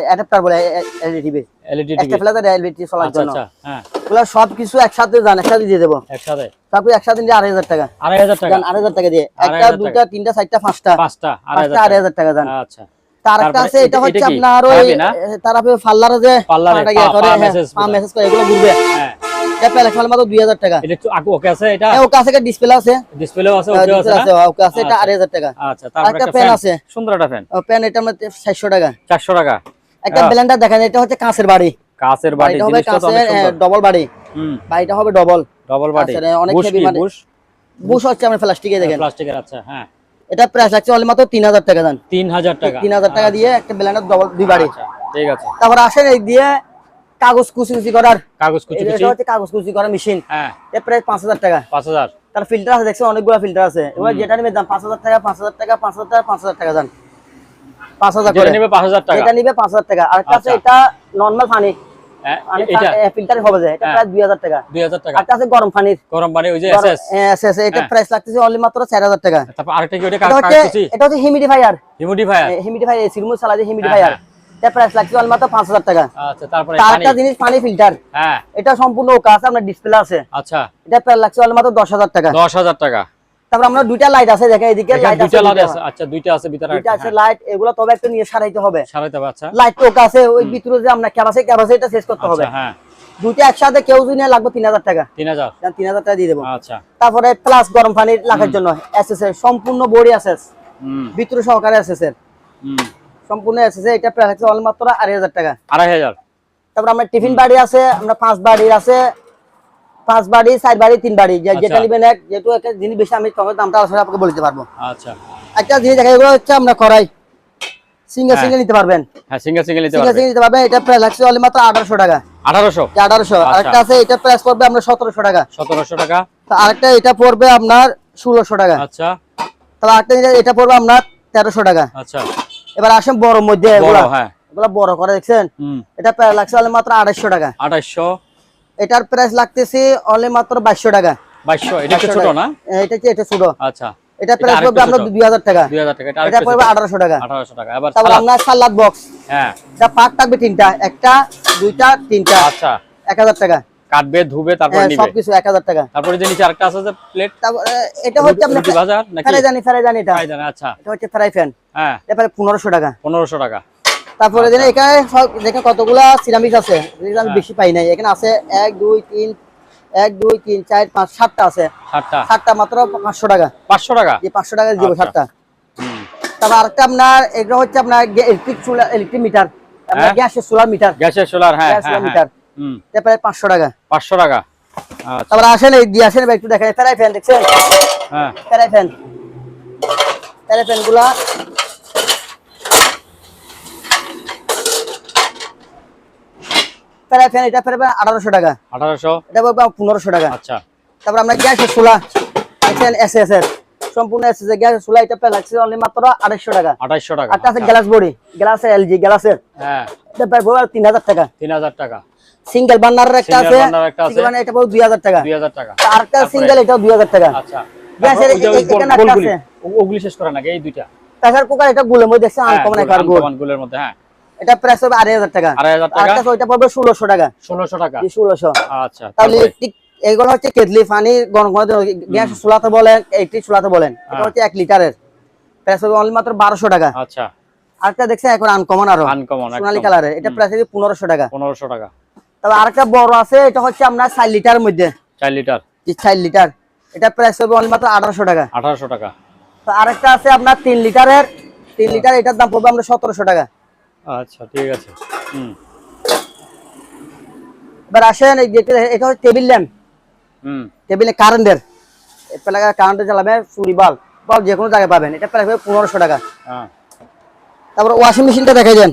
S2: অ্যাডাপ্টার বলে এলইডি টিভির,
S1: এলইডি টিভি,
S2: একটা ফ্ল্যাশার এলইডি চলার
S1: আচ্ছা
S2: জন্য।
S1: আচ্ছা, হ্যাঁ
S2: এগুলো সব কিছু একসাথে জান, একসাথে দিয়ে দেব,
S1: একসাথে
S2: সব একসাথে দিয়ে 2500 টাকা।
S1: 2500 টাকা,
S2: জান 2500 টাকা দিয়ে, একটা দুইটা তিনটা চারটা পাঁচটা,
S1: পাঁচটা
S2: 2500 টাকা জান।
S1: আচ্ছা,
S2: তার একটা আছে, এটা হচ্ছে আপনার ওই তার আপনি পার্লারে যে পাটা গিয়া করে মেসেজ করে এগুলো ঘুরবে,
S1: হ্যাঁ
S2: এটা প্যালেট মাল মাত্র 2000 টাকা।
S1: এটা একটু ওকে আছে, এটা
S2: ওকে আছে, ডিসপ্লে আছে,
S1: ডিসপ্লেও আছে, ওকে আছে না?
S2: ওকে আছে, এটা 2500 টাকা।
S1: আচ্ছা, তারপর একটা
S2: পেন আছে,
S1: সুন্দর একটা ফ্যান,
S2: পেন এটা মধ্যে 400 টাকা।
S1: 400 টাকা।
S2: একটা ব্লেন্ডার দেখেন, এটা হচ্ছে কাঁচের বাড়ি,
S1: কাঁচের বাটি,
S2: এটা হবে
S1: জিনিসটা তো অনেক
S2: কাঁচের
S1: সুন্দর,
S2: ডবল বাড়ি, বাড়িটা হবে ডবল
S1: বাটি,
S2: অনেক হেভি, মানে বুশ হচ্ছে আমরা প্লাস্টিকে দেখেন,
S1: প্লাস্টিকের। আচ্ছা, হ্যাঁ
S2: এটা প্রাইস লাগছে অনলি মাত্র 3000 টাকা দাম।
S1: 3000 টাকা,
S2: 3000 টাকা দিয়ে একটা ব্লেন্ডার ডবল দুই বাড়ি।
S1: আচ্ছা ঠিক আছে।
S2: তারপর আসেন এই দিয়ে কাগজ কুচি করার,
S1: কাগজ কুচি
S2: এটা হচ্ছে কাগজ কুচি করার মেশিন,
S1: হ্যাঁ
S2: এর প্রাইস 5000 টাকা।
S1: 5000।
S2: তার ফিল্টার আছে দেখছেন, অনেকগুলো ফিল্টার আছে, এবার যেটা নিবে দাম 5000 টাকা 5000 টাকা 5000 টাকা 5000 টাকা দাম, 5000 করে
S1: যেটা নেবে 5000 টাকা,
S2: এটা নিবে 5000 টাকা। আর একটা আছে এটা নরমাল পানি,
S1: এটা
S2: ফিল্টার হবে যে, এটা প্রায় 2000 টাকা।
S1: 2000 টাকা।
S2: একটা আছে গরম পানির,
S1: গরম পানি, ওই যে এসএস,
S2: এসএস, এটা প্রাইস লাগতেছে অনলি মাত্র 4000 টাকা।
S1: তারপর আরেকটা কি, ওটা
S2: এটা
S1: কাগজ
S2: হচ্ছে
S1: কুচি,
S2: এটা হচ্ছে humidifier,
S1: humidifier,
S2: humidifier AC room চালা যে হিউমিডিফায়ার, এটা প্রাইস লাগছে অনলি মাত্র 5000 টাকা।
S1: আচ্ছা, তারপরে
S2: তার
S1: পানি,
S2: একটা জিনিস পানি ফিল্টার,
S1: হ্যাঁ
S2: এটা সম্পূর্ণ ওকে আছে, আপনার ডিসপ্লে আছে,
S1: আচ্ছা
S2: এটা প্রাইস লাগছে অনলি মাত্র 10000 টাকা।
S1: 10000 টাকা।
S2: তারপর আমরা দুইটা লাইট আছে দেখেন, এদিকে লাইট আছে,
S1: দুইটা লাইট আছে, আচ্ছা দুইটা আছে ভিতরে,
S2: দুইটা আছে লাইট, এগুলো তবে একটু নিয়ে সারাইতে হবে,
S1: সারাইতে হবে। আচ্ছা,
S2: লাইট ওকে আছে, ওই ভিতরে যে আমরা ক্যাপাসিটি এটা শেষ করতে হবে।
S1: আচ্ছা, হ্যাঁ
S2: দুইটা একসাথে কেউ যদি নেয় লাগবে 3000 টাকা,
S1: 3000,
S2: 3000 টাকা দিয়ে দেবো।
S1: আচ্ছা,
S2: তারপরে প্লাস গরম পানির লাগার জন্য এসএস এর সম্পূর্ণ বডি এসএস, ভিতরে সহকারে এসএস এর সম্পূর্ণ এসএস, এটা প্রাইস আছে অনলি মাত্র 2500 টাকা।
S1: 2500।
S2: তারপর আমরা টিফিন বাড়ি আছে, আমরা 5 বাড়ির আছে, 5 বাড়ি 4 বাড়ি 3 বাড়ি, যেটা নেবেন এক, যেহেতু একটা জিনিস বেশি আমি তখন দামটা আসলে আপনাকে বলতে পারবো।
S1: আচ্ছা,
S2: একটা জিনিস দেখা এগুলো হচ্ছে আমরা করাই সিঙ্গেল সিঙ্গেল নিতে পারবেন,
S1: হ্যাঁ সিঙ্গেল সিঙ্গেল নিতে
S2: সিঙ্গেল
S1: পারবেন,
S2: সিঙ্গেল নিতে পারবেন, এটা প্রাইস লাগছে অনলি মাত্র 1800 টাকা।
S1: 1800,
S2: 1800। আরেকটা আছে, এটা প্রাইস পড়বে আপনার 1700 টাকা।
S1: 1700 টাকা।
S2: তো আরেকটা এটা পড়বে আপনার 1600 টাকা।
S1: আচ্ছা,
S2: তাহলে আরেকটা এটা পড়বে আপনার 1300 টাকা।
S1: আচ্ছা,
S2: এবার আসেন বড় মধ্যে,
S1: বড়,
S2: এগুলা
S1: হ্যাঁ
S2: এগুলা বড় করে দেখছেন, এটা প্রাইস লাগছে অনলি মাত্র 2800 টাকা।
S1: 2800।
S2: এটার প্রাইস লাগতেছে অনলি মাত্র 2200 টাকা।
S1: 2200, এটা একটু ছোট না?
S2: এটা ছোট।
S1: আচ্ছা,
S2: এটা প্রাইস পড়বে আপনার 2000 টাকা।
S1: 2000 টাকা।
S2: এটা পড়বে 1800 টাকা।
S1: 1800 টাকা। এবার
S2: তারপর আপনার সালাদ বক্স,
S1: হ্যাঁ
S2: এটা পার্ট থাকবে 3টা, একটা দুইটা তিনটা,
S1: আচ্ছা
S2: 1000 টাকা।
S1: কাটবে, ধুবে, তারপর নিবে
S2: সবকিছু 1000 টাকা।
S1: তারপরে যে নিচে আরেকটা আছে যে প্লেট,
S2: তারপর এটা হচ্ছে আপনার
S1: রুটি ভাজা নাকি
S2: ফ্রাই জানি এটা।
S1: ফ্রাই জানি, আচ্ছা
S2: এটা হচ্ছে ফ্রাই প্যান,
S1: হ্যাঁ
S2: এটা 1500 টাকা।
S1: 1500 টাকা।
S2: তারপরে যেন এখানে সব দেখেন কতগুলা সিরামিক আছে, আমি বেশি পাই নাই, এখানে আছে 1 2 3 1 2 3 4 5 7টা আছে, 7টা মাত্র 500 টাকা।
S1: 500 টাকা,
S2: এই 500 টাকা দিব 7টা। তারপর আরেকটা আপনার এগুলো হচ্ছে আপনার ইলেকট্রিক মিটার, আপনার গ্যাসের সোলার মিটার,
S1: গ্যাসের সোলার, হ্যাঁ হ্যাঁ
S2: মিটার, এটা প্রায় 500 টাকা।
S1: 500 টাকা। আচ্ছা,
S2: তারপর আসেন এই দিয়ে আসেন একটু দেখেন, ফ্রাই প্যান দেখছেন,
S1: হ্যাঁ
S2: ফ্রাই প্যান গুলা ফ্রাই প্যান এটা পড়বে 1800 টাকা।
S1: 1800,
S2: এটা পড়বে 1500 টাকা।
S1: আচ্ছা।
S2: তারপর আমরা গ্যাসের চুলা দেখেন এসএস এর সম্পূর্ণ এসএস এর গ্যাসের চুলা, এটা প্রাইস লাগছে অনলি মাত্র 2800 টাকা।
S1: 2800 টাকা।
S2: আর আছে গ্লাস বডি, গ্লাসের এলজি গ্লাসের,
S1: হ্যাঁ,
S2: এটা পড়বে 3000 টাকা।
S1: 3000 টাকা।
S2: সিঙ্গেল বার্নারের একটা আছে,
S1: সিঙ্গেল বার্নার একটা আছে,
S2: সিঙ্গেল বার্নার এটা পড়বে 2000 টাকা।
S1: 2000 টাকা।
S2: আর একটা সিঙ্গেল এটাও 2000 টাকা।
S1: আচ্ছা,
S2: গ্যাসের এখানে একটা আছে,
S1: ওগুলি শেষ করা নাকি এই দুইটা?
S2: প্রেসার কুকার এটা গুলের মধ্যে দেখছেন আনকমন একটা গোল,
S1: আনকমন গুলের মধ্যে, হ্যাঁ।
S2: এটা প্রাইস হবে 2500 টাকা।
S1: 2500
S2: আর
S1: টাকা।
S2: একটা ওইটা পড়বে 1600 টাকা।
S1: 1600 টাকা।
S2: 1600।
S1: আচ্ছা,
S2: তাহলে
S1: তারপরে
S2: এগুলো হচ্ছে কেটলি পানি গরম করার জন্য, গ্যাস চুলাতে বলেন, একটি চুলাতে বলেন, এটা হচ্ছে 1 লিটারের, প্রাইস হবে অনলি মাত্র 1200 টাকা।
S1: আচ্ছা।
S2: আরেকটা দেখছেন এখন আনকমন, আরো
S1: আনকমন
S2: সোনালী কালারের, এটা প্রাইস হবে 1500 টাকা।
S1: 1500 টাকা।
S2: তবে আরেকটা বড় আছে, এটা হচ্ছে আপনার 4 লিটারের মধ্যে,
S1: 4 লিটার,
S2: 4 লিটার, এটা প্রাইস হবে অনলি মাত্র 1800 টাকা।
S1: 1800 টাকা।
S2: তো আরেকটা আছে আপনার 3 লিটারের, 3 লিটার, এটার দাম পড়বে আমরা 1700 টাকা।
S1: আচ্ছা, ঠিক আছে।
S2: এবার আসেন এই যেটা, এটা হচ্ছে টেবিল ল্যাম্প, টেবিলে কারেন্টের, এটা কারেন্টে চালাবে, চুরি বাল্ব বা যে কোনো জায়গায় পাবেন, এটা প্রাইস হবে 1500 টাকা।
S1: হ্যাঁ।
S2: তারপর ওয়াশিং মেশিনটা দেখাই দেন,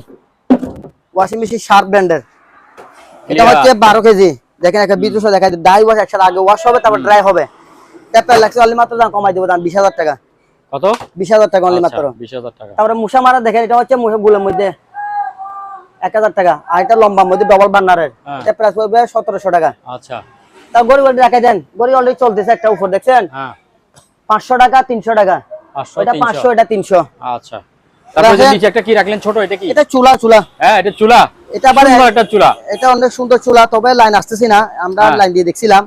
S2: ওয়াশিং মেশিন শার্প ব্র্যান্ডের, এটা হচ্ছে 12 কেজি, দেখেন একটা বিদ্যুৎ দেখাই দেন, ড্রাই ওয়াশ একসাথে, আগে ওয়াশ হবে তারপর ড্রাই হবে, এটা প্রাইস লাগছে অনলি মাত্র, দাম কমাই দেবো, দাম 20000 টাকা।
S1: কত?
S2: 20000 টাকা অনলি মাত্র।
S1: 20000 টাকা।
S2: তারপরে মুসা মারা দেখেন, এটা হচ্ছে মুসা গুলোর মধ্যে 1000 টাকা। আর এটা লম্বার মধ্যে ডবল বার্নারের, এটা প্রাইস পড়বে 1700 টাকা।
S1: আচ্ছা।
S2: তার গড়ি অলরেডি দেখাই দেন, গড়ি অলরেডি চলতেছে একটা উপর দেখছেন,
S1: হ্যাঁ,
S2: 500 টাকা 300 টাকা,
S1: 500,
S2: এটা
S1: 300,
S2: 500, এটা 300।
S1: আচ্ছা। তারপরে যে নিচে একটা কি রাখলেন ছোট, এটা কি?
S2: এটা চুলা, চুলা,
S1: হ্যাঁ, এটা চুলা,
S2: এটা আবার
S1: সুন্দর একটা চুলা,
S2: এটা অনেক সুন্দর চুলা, তবে লাইন আসতেছি না, আমরা লাইন দিয়ে দেখছিলাম,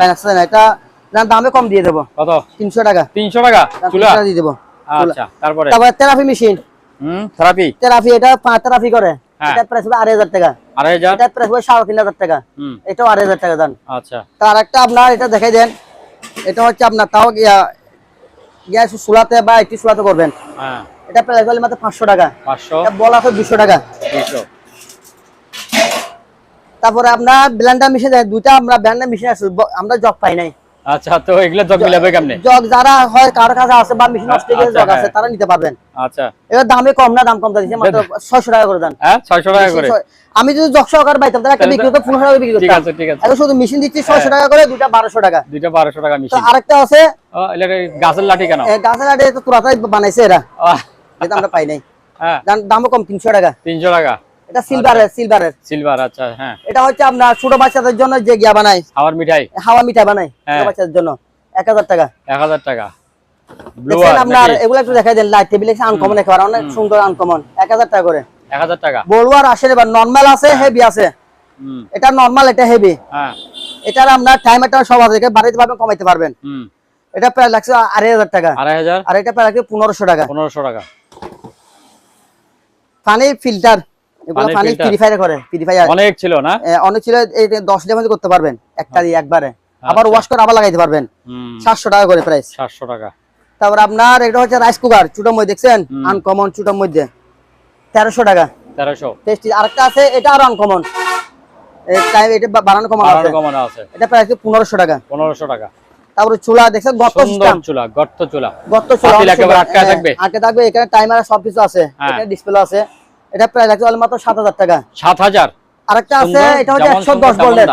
S2: লাইন আসতেছে না, এটা দামে কম দিয়ে দেবো।
S1: কত?
S2: 300 টাকা।
S1: 300 টাকা চুলা
S2: দিয়ে দেবো।
S1: আচ্ছা। তারপরে
S2: থেরাপি মেশিন,
S1: থেরাপি,
S2: থেরাপি, এটা থেরাপি করে, এটা প্রাইস হবে 2500 টাকা।
S1: 2500,
S2: এটা প্রাইস হবে 3500 টাকা, এটাও 2500 টাকা দাম।
S1: আচ্ছা।
S2: তার একটা আপনার এটা দেখাই দেন, এটা হচ্ছে আপনার তাও গ্যাস চুলাতে বা একটি চুলাতে করবেন,
S1: হ্যাঁ,
S2: এটা প্রাইস হলো মাত্র 500 টাকা।
S1: 500,
S2: এটা বল আছে 200 টাকা।
S1: 200।
S2: তারপরে আপনার ব্লেন্ডার মেশিন, দুইটা আমরা ব্লেন্ডার মেশিন আছে, আমরা জগ পাই নাই।
S1: আচ্ছা, তো এগুলা জগ মিলাবে কেমনে?
S2: জগ যারা হয় কার কাছে আছে বা মেশিন নষ্ট হয়ে গেছে জগ আছে, তারা নিতে পারবেন।
S1: আচ্ছা।
S2: এবার দামে কম না, দাম কম দিয়েছে মাত্র 600 টাকা করে দেন।
S1: হ্যাঁ, 600 টাকা করে।
S2: আমি যদি জগ সহকারে পাইতাম তাহলে একটা বিক্রি করতে 1500 টাকা বিক্রি করতাম।
S1: ঠিক আছে, ঠিক আছে।
S2: এখন শুধু মেশিন দিচ্ছি 600 টাকা করে, দুইটা 1200 টাকা।
S1: দুইটা 1200 টাকা
S2: তো
S1: মেশিন।
S2: আরেকটা আছে,
S1: এটা গাছের লাঠি কেন?
S2: গাছের আড়ে তো তুরাতাই বানাইছে এরা, এটা আমরা পাই নাই।
S1: হ্যাঁ,
S2: দামও কম, 300 টাকা।
S1: 300 টাকা।
S2: এটা সিলভারের, সিলভারের,
S1: সিলভার, আচ্ছা। হ্যাঁ,
S2: এটা হচ্ছে আপনার ছোট বাচ্চাদের জন্য যে গিয়া বানায়,
S1: হাওয়ার মিঠাই,
S2: হাওয়া মিঠাই বানায় ছোট বাচ্চাদের জন্য, 1000 টাকা।
S1: 1000 টাকা।
S2: দেখেন আপনার এগুলো একটু দেখাই দেন, লাইট টেবিল আনকমন, একেবারে অনেক সুন্দর আনকমন, 1000 টাকা করে।
S1: 1000 টাকা।
S2: বলুয়ার আসে, এবার নরমাল আছে, হেভি আছে, এটা নরমাল, এটা হেভি।
S1: হ্যাঁ,
S2: এটার আপনার টাইম একটা সব আছে, বাড়াইতে পারবেন কমাইতে পারবেন। এটা প্রায় লাগছে 2500 টাকা।
S1: 2500।
S2: আর এটা প্রায় লাগছে 1500 টাকা।
S1: 1500 টাকা।
S2: পানি ফিল্টার, এগুলো পানি পিউরিফায়ার করে, পিউরিফায়ার
S1: অনেক ছিল না?
S2: অনেক ছিল, এই 10 লিটার মধ্যে করতে পারবেন একটা দিয়ে একবারে, আবার ওয়াশ করে আবার লাগাইতে পারবেন। 700 টাকা করে প্রাইস।
S1: 700 টাকা।
S2: তারপর আপনার এটা হচ্ছে রাইস কুকার, ছোটর মধ্যে দেখছেন, আনকমন ছোটর মধ্যে 1300 টাকা।
S1: 1300।
S2: টেস্টি। আরেকটা আছে, এটা আরো আনকমন, এটা বানানো কমন আছে, এটা প্রাইস 1500 টাকা।
S1: 1500 টাকা।
S2: তারপরে চুলা দেখছেন, গর্ত সিস্টেম
S1: চুলা, গর্ত চুলা,
S2: গর্ত চুলা,
S1: একেবারে আটকে থাকবে,
S2: আটকে থাকবে, এখানে টাইমার সবকিছু আছে, এখানে ডিসপ্লে আছে, এটা প্রাইস লাগছে মাত্র 7000 টাকা।
S1: 7000।
S2: আরেকটা আছে, এটা হচ্ছে 110 ভোল্টের,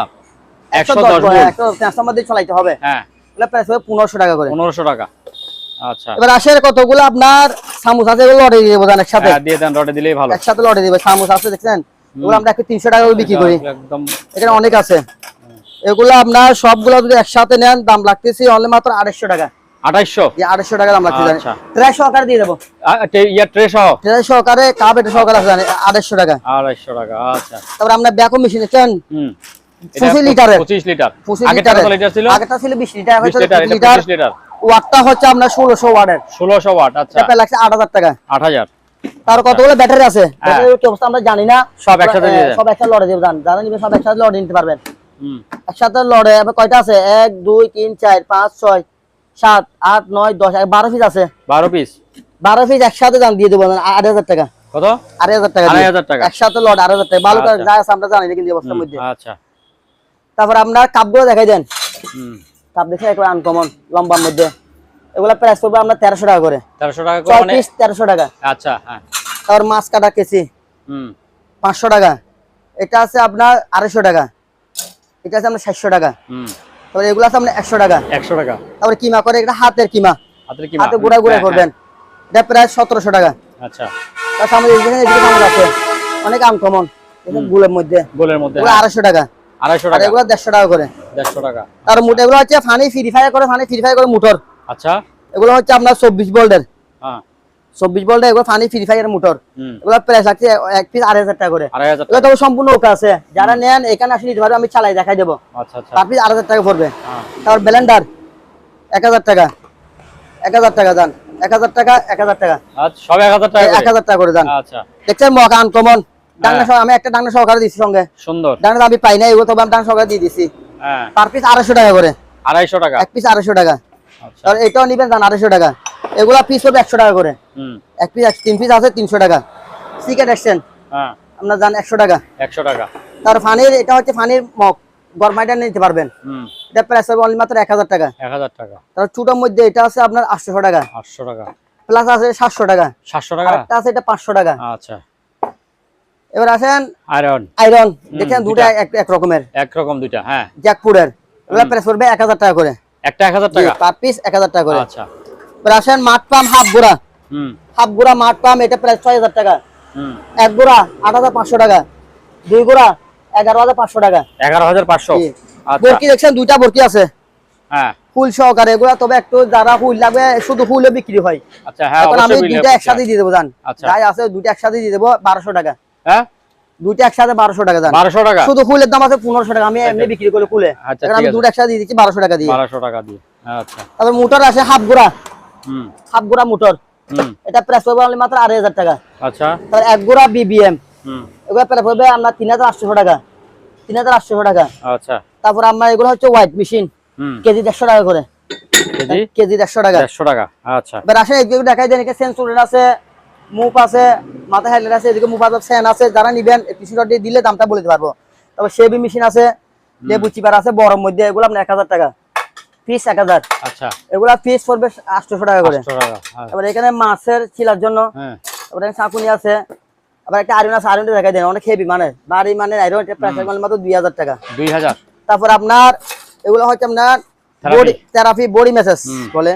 S2: 110 ভোল্ট, 110 মধ্যে চালাতে হবে,
S1: হ্যাঁ,
S2: এটা প্রাইস হবে 1500 টাকা করে।
S1: 1500 টাকা। আচ্ছা।
S2: এবার আসে কতগুলো আপনার সামোসা আছে, এগুলো লটে দিয়ে দেব একসাথে,
S1: হ্যাঁ, দিয়ে দেন, লটে দিলেই ভালো,
S2: একসাথে লটে দিব। সামোসা আছে দেখছেন, এগুলো আমরা 300 টাকা করে বিক্রি করি,
S1: একদম
S2: এখানে অনেক আছে। এগুলো আপনার সবগুলো যদি একসাথে নেন দাম লাগতেছে অনলি মাত্র 2800 টাকা।
S1: 2800?
S2: 2800 টাকা দাম লাগতেছে।
S1: আচ্ছা।
S2: ট্রে সহকারে দিয়ে দেবো,
S1: ট্রে সহ,
S2: ট্রে সহকারে, কাপ এটা সহকারে আছে 2800 টাকা।
S1: 2800 টাকা। আচ্ছা।
S2: তারপর আমরা ব্যাকও মেশিন দেখেন,
S1: 25
S2: লিটারের,
S1: 25 লিটার।
S2: 25
S1: আগেটা কত লিটার ছিল?
S2: আগেটা ছিল 20 লিটার, এখন
S1: 20 লিটার। 25 লিটার।
S2: ওয়াটটা হচ্ছে আপনার 1600 ওয়াটের,
S1: 1600 ওয়াট। আচ্ছা,
S2: এটা লাগছে 8000 টাকা।
S1: 8000।
S2: তার কতগুলো ব্যাটারি আছে, ব্যাটারির কি অবস্থা আমরা জানি না,
S1: সব একসাথে দিয়ে দেন,
S2: সব একসাথে লড়ে দিয়ে দেন, যারা নিবে সব একসাথে লড়ে নিতে পারবেন। একসাথে লড়ে আবার কয়টা আছে, 1 2 3 4 5 6 7 8 9 10 12 পিস আছে,
S1: 12 পিস,
S2: 12 পিস একসাথে দাম দিয়ে দেবো 8000 টাকা।
S1: কত?
S2: 8000 টাকা,
S1: 8000 টাকা
S2: একসাথে লড়ে 8000 টাকা। ভালো করে যা আছে আমরা জানি না কিন্তু এই অবস্থার মধ্যে।
S1: আচ্ছা।
S2: তারপর আপনার কাপগুলো দেখাই দেন, কাপ দেখে একবার আনকমন লম্বার মধ্যে, এগুলা প্রাইস পড়বে আমরা 1300 টাকা করে।
S1: 1300 টাকা করে,
S2: মানে 1300 টাকা।
S1: আচ্ছা। হ্যাঁ।
S2: তারপর মাছ কাটা কেসি 500 টাকা। এটা আছে আপনার 250 টাকা, এটা আছে আপনার 700 টাকা। তারপরে এগুলো আছে আপনার 100 টাকা।
S1: 100 টাকা।
S2: তারপরে কিমা করে, এটা হাতের কিমা, হাতে গুঁড়া গুঁড়া করবেন, এটা প্রায় 1700 টাকা।
S1: আচ্ছা।
S2: তার সামনে এদিকে চামচ আছে, অনেক আনকমন, গোলের মধ্যে 250 টাকা।
S1: 250 টাকা।
S2: এগুলো 150 টাকা করে।
S1: 150 টাকা।
S2: আর মোট এগুলো হচ্ছে ফানি ফ্রি ফায়ার করে মোটর।
S1: আচ্ছা।
S2: এগুলো হচ্ছে আপনার 24 ভোল্টের।
S1: হ্যাঁ,
S2: 24 ভোল্টের এগুলো ফানি ফ্রি ফায়ার মোটর। এগুলো প্রাইস আছে এক পিস 2500 টাকা করে।
S1: 2500
S2: এগুলো তো সম্পূর্ণ ওকে আছে, যারা নেন এখানে আসলে নিতে পারবে, আমি চালাই দেখাই দেবো।
S1: আচ্ছা আচ্ছা।
S2: পার পিস 2500 টাকা পড়বে। তারপর ব্লেন্ডার 1000 টাকা, 1000 টাকা দান, 1000 টাকা 1000 টাকা।
S1: আচ্ছা, সব 1000 টাকা করে।
S2: 1000 টাকা করে দান।
S1: আচ্ছা।
S2: দেখছেন মকা আনকমন, ডাঙ্গা সহ আমি একটা ডাঙ্গা সহকারে দিছি সঙ্গে।
S1: সুন্দর।
S2: ডাঙ্গা আমি পাই না, এগুলো তবে আমি ডাঙ্গা সহকারে দিয়ে দিছি।
S1: হ্যাঁ।
S2: পার পিস 250 টাকা করে।
S1: 250 টাকা।
S2: এক পিস 250 টাকা।
S1: আচ্ছা।
S2: আর এটাও নিবেন দান 250 টাকা। এগুলা পিস হবে 100 টাকা করে। এক পিস 3 পিস আছে 300 টাকা। সিকেট এক্সচেঞ্জ
S1: হ্যাঁ,
S2: আপনার জান 100 টাকা।
S1: 100 টাকা।
S2: তার ফানির, এটা হচ্ছে ফানির মগ, গরমাইটা নিতে পারবেন। এটা প্রাইস হবে অনলি মাত্র 1000 টাকা।
S1: 1000 টাকা।
S2: তার ছোটর মধ্যে এটা আছে আপনার 800 টাকা।
S1: 800 টাকা।
S2: প্লাস আছে 700 টাকা।
S1: 700 টাকা।
S2: আরেকটা আছে এটা 500 টাকা।
S1: আচ্ছা।
S2: এবার আসেন
S1: আয়রন।
S2: দেখেন দুটো এক রকমের,
S1: একরকম দুইটা। হ্যাঁ,
S2: জ্যাকপুরের। এগুলা প্রাইস পড়বে 1000 টাকা করে।
S1: একটা 1000 টাকা।
S2: পার পিস 1000 টাকা করে।
S1: আচ্ছা।
S2: এবার আসেন মাঠ পাম হাফ গুড়া। হাফ গুড়া মাঠ পাম, এটা প্রাইস 6000 টাকা। এক গুড়া 8500 টাকা। দুই গুড়া 11500 টাকা।
S1: 11500। আচ্ছা।
S2: বরকি দেখছেন দুইটা বরকি আছে।
S1: হ্যাঁ,
S2: ফুল সহকারে এগুলা, তবে একটু যারা ফুল লাগবে শুধু ফুলও বিক্রি হয়।
S1: আচ্ছা। হ্যাঁ,
S2: এখন আমি
S1: অবশ্যই
S2: দুইটা একসাথে দিয়ে দেবো জান।
S1: আচ্ছা।
S2: যাই আছে দুইটা একসাথে দিয়ে দেবো 1200 টাকা।
S1: হ্যাঁ,
S2: দুইটা একসাথে 1200 টাকা জান।
S1: 1200 টাকা।
S2: শুধু ফুলের দাম আছে 1500 টাকা, আমি এমনি বিক্রি করে ফুলে।
S1: আচ্ছা,
S2: এখন আমি দুটো একসাথে দিয়ে দিচ্ছি 1200 টাকা দিয়ে।
S1: 1200 টাকা দিয়ে। আচ্ছা।
S2: তারপর মোটর আছে হাফ গুড়া। হাফ গুড়া মোটর, এটা প্রাইস পড়বে অনলি মাত্র 2500 টাকা।
S1: আচ্ছা।
S2: তারপর এক গুড়া বিবিএম, এগুলো প্রাইস পড়বে আপনার 3800 টাকা। 3800 টাকা।
S1: আচ্ছা।
S2: তারপর আমরা এগুলো হচ্ছে হোয়াইট মেশিন, কেজি 150 টাকা করে। কেজি 150 টাকা।
S1: 150 টাকা। আচ্ছা।
S2: এবার আসেন এদিকে দেখাই দেন, এখানে সেন্সর আছে, মুভ আছে, মাথা হেডলাইট আছে, এদিকে মুভ আছে, ফ্যান আছে। যারা নিবেন পিছনটা দিয়ে দিলে দামটা বলে দিতে পারবো। তারপর শেভি মেশিন আছে, লেবু চিপার আছে বড়র মধ্যে, এগুলো আপনার 1000 টাকা পিস। 1000। আচ্ছা। এগুলা পিস পড়বে 800 টাকা করে। 800 টাকা। এবার এখানে মাছের ছিলার জন্য, হ্যাঁ, তারপর এখানে চাকুনি আছে। আবার একটা আয়রন আছে, আয়রনটা দেখাই দেন, অনেক হেভি মানে ভারী মানে আয়রন, এটা প্রাইস মাত্র 2000 টাকা। 2000। তারপর আপনার এগুলো হচ্ছে আপনার বডি থেরাপি, বডি মেসেজ বলে,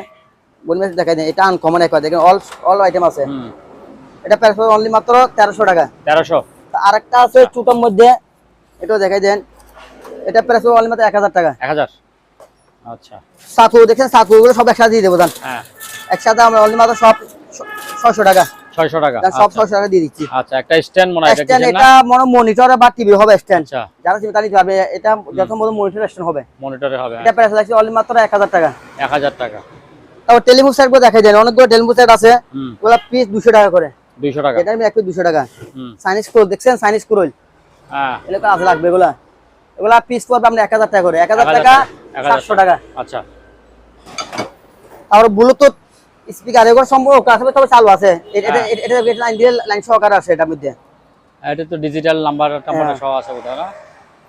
S2: বডি মেসেজ দেখাই দেন। এটা আনকমন এক, দেখেন অল আইটেম আছে। এটা প্রাইস পড়বে অনলি মাত্র 1300 টাকা। 1300। আরেকটা আছে ছোটর মধ্যে, এটাও দেখাই দেন। এটা প্রাইস পড়বে অনলি মাত্র 1000 টাকা। 1000। আচ্ছা। সাকু দেখেন, সাকুগুলো সব একসাথে দিয়ে দেবো দান। হ্যাঁ, একসাথে আমরা অনলি মাত্র সব 600 টাকা। 600 টাকা। সব 600 টাকা দিয়ে দিচ্ছি। আচ্ছা। একটা স্ট্যান্ড মনে হয়, এটা মনে মনিটর বা টিভি হবে স্ট্যান্ড। আচ্ছা। যারা চিন্তা নিতে পারবে, এটা যত মতো মনিটর স্ট্যান্ড হবে, মনিটরে হবে। এটা প্রাইস লাগছে অনলি মাত্র 1000 টাকা। 1000 টাকা। তারপর টেলিফোন সেট গুলো দেখাই দেন, অনেকগুলো টেলিফোন সেট আছে, ওগুলা পিস 200 টাকা করে। 200 টাকা। এটা এক পিস 200 টাকা। চাইনিজ স্ক্রোল দেখছেন, চাইনিজ স্ক্রোল, হ্যাঁ, এগুলো আছে লাগবে। এগুলা পিস পড়বে আপনি 1000 টাকা করে। 1000 টাকা 700 টাকা। আচ্ছা। আর ব্লুটুথ স্পিকার এগুলো সম্পূর্ণ আসলে তবে চালু আছে। এটা লাইন দিয়ে লাইন সহকারে আছে এটার মধ্যে। এটা তো ডিজিটাল নাম্বার সহ আছে ওটা না,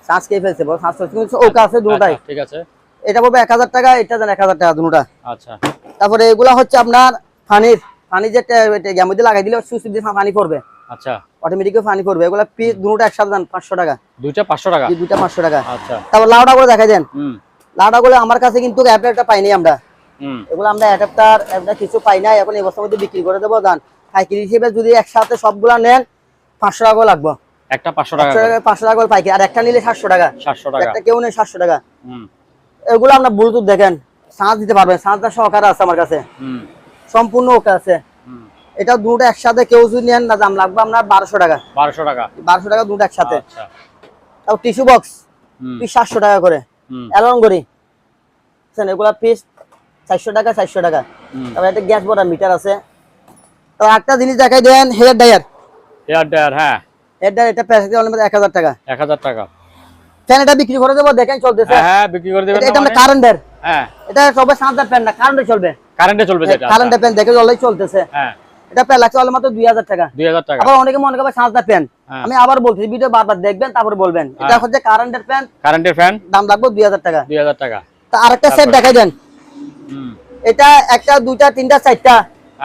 S2: সার্চ কে ফেলছে বল, সার্চ করতে ওকে আছে দুটোই। ঠিক আছে। এটা পড়বে 1000 টাকা, এটা দেন 1000 টাকা দুটোটা। আচ্ছা। তারপরে এগুলা হচ্ছে আপনার পানি যে এর মধ্যে লাগাই দিলে সুইচ দিয়ে পানি পড়বে। আচ্ছা। অটোমেটিক্যালি পানি পড়বে। এগুলা পিস দুটোটা একসাথে দেন 500 টাকা। দুইটা 500 টাকা। দুইটা 500 টাকা। আচ্ছা। তারপর লাউডা করে দেখাই দেন। লাউডা গুলো আমার কাছে কিন্তু অ্যাডাপ্টারটা পাইনি আমরা। এগুলো আমরা অ্যাডাপ্টার কিছু পাই না, এখন এই বছরের মধ্যে বিক্রি করে দেবো দান। পাইকারি হিসেবে যদি একসাথে সবগুলা নেন 500 টাকা লাগবে। একটা 500 টাকা। 500 টাকা করে পাইকারি, আর একটা নিলে 700 টাকা। 700 টাকা। একটা কেউ নেই 700 টাকা। এগুলো আমরা ব্লুটুথ দেখেন, চার্জ দিতে পারবেন, চার্জটা সহকারে আছে আমার কাছে, সম্পূর্ণ ওকে আছে। এটা দুটো একসাথে কেউ যদি নেন না, দাম লাগবে আপনার 1200 টাকা। 1200 টাকা। 1200 টাকা দুটো একসাথে। আচ্ছা। তারপর টিস্যু বক্স পিস 700 টাকা করে। অ্যালার্ম ঘড়ি এগুলা পিস 400 টাকা। 400 টাকা। তারপর একটা গ্যাস বর্ডার মিটার আছে। তারপর একটা জিনিস দেখাই দেন, হেয়ার ড্রায়ার। হেয়ার ড্রায়ার, হ্যাঁ, হেয়ার ড্রায়ার, এটা প্রাইস অনলি 1000 টাকা। 1000 টাকা। ফ্যান এটা বিক্রি করে দেবো, দেখেন চলতেছে। হ্যাঁ, বিক্রি করে দেবেন। এটা কারেন্টের, হ্যাঁ, এটা সবে সাধারণ ফ্যান না, কারেন্টে চলবে। কারেন্টে চলবে যেটা, কারেন্টের ফ্যান দেখে অলরেডি চলতেছে। হ্যাঁ, এটা প্রাইস লাগছে অনলি মাত্র 2000 টাকা। 2000 টাকা। আবার অনেকে মনে করে সাধারণ ফ্যান, আমি আবার বলছি, ভিডিও বারবার দেখবেন তারপর বলবেন। এটা হচ্ছে কারেন্টের ফ্যান। কারেন্টের ফ্যান দাম লাগবে 2000 টাকা। 2000 টাকা। তা আরেকটা সেট দেখাই দেন। এটা একটা দুইটা তিনটা চারটা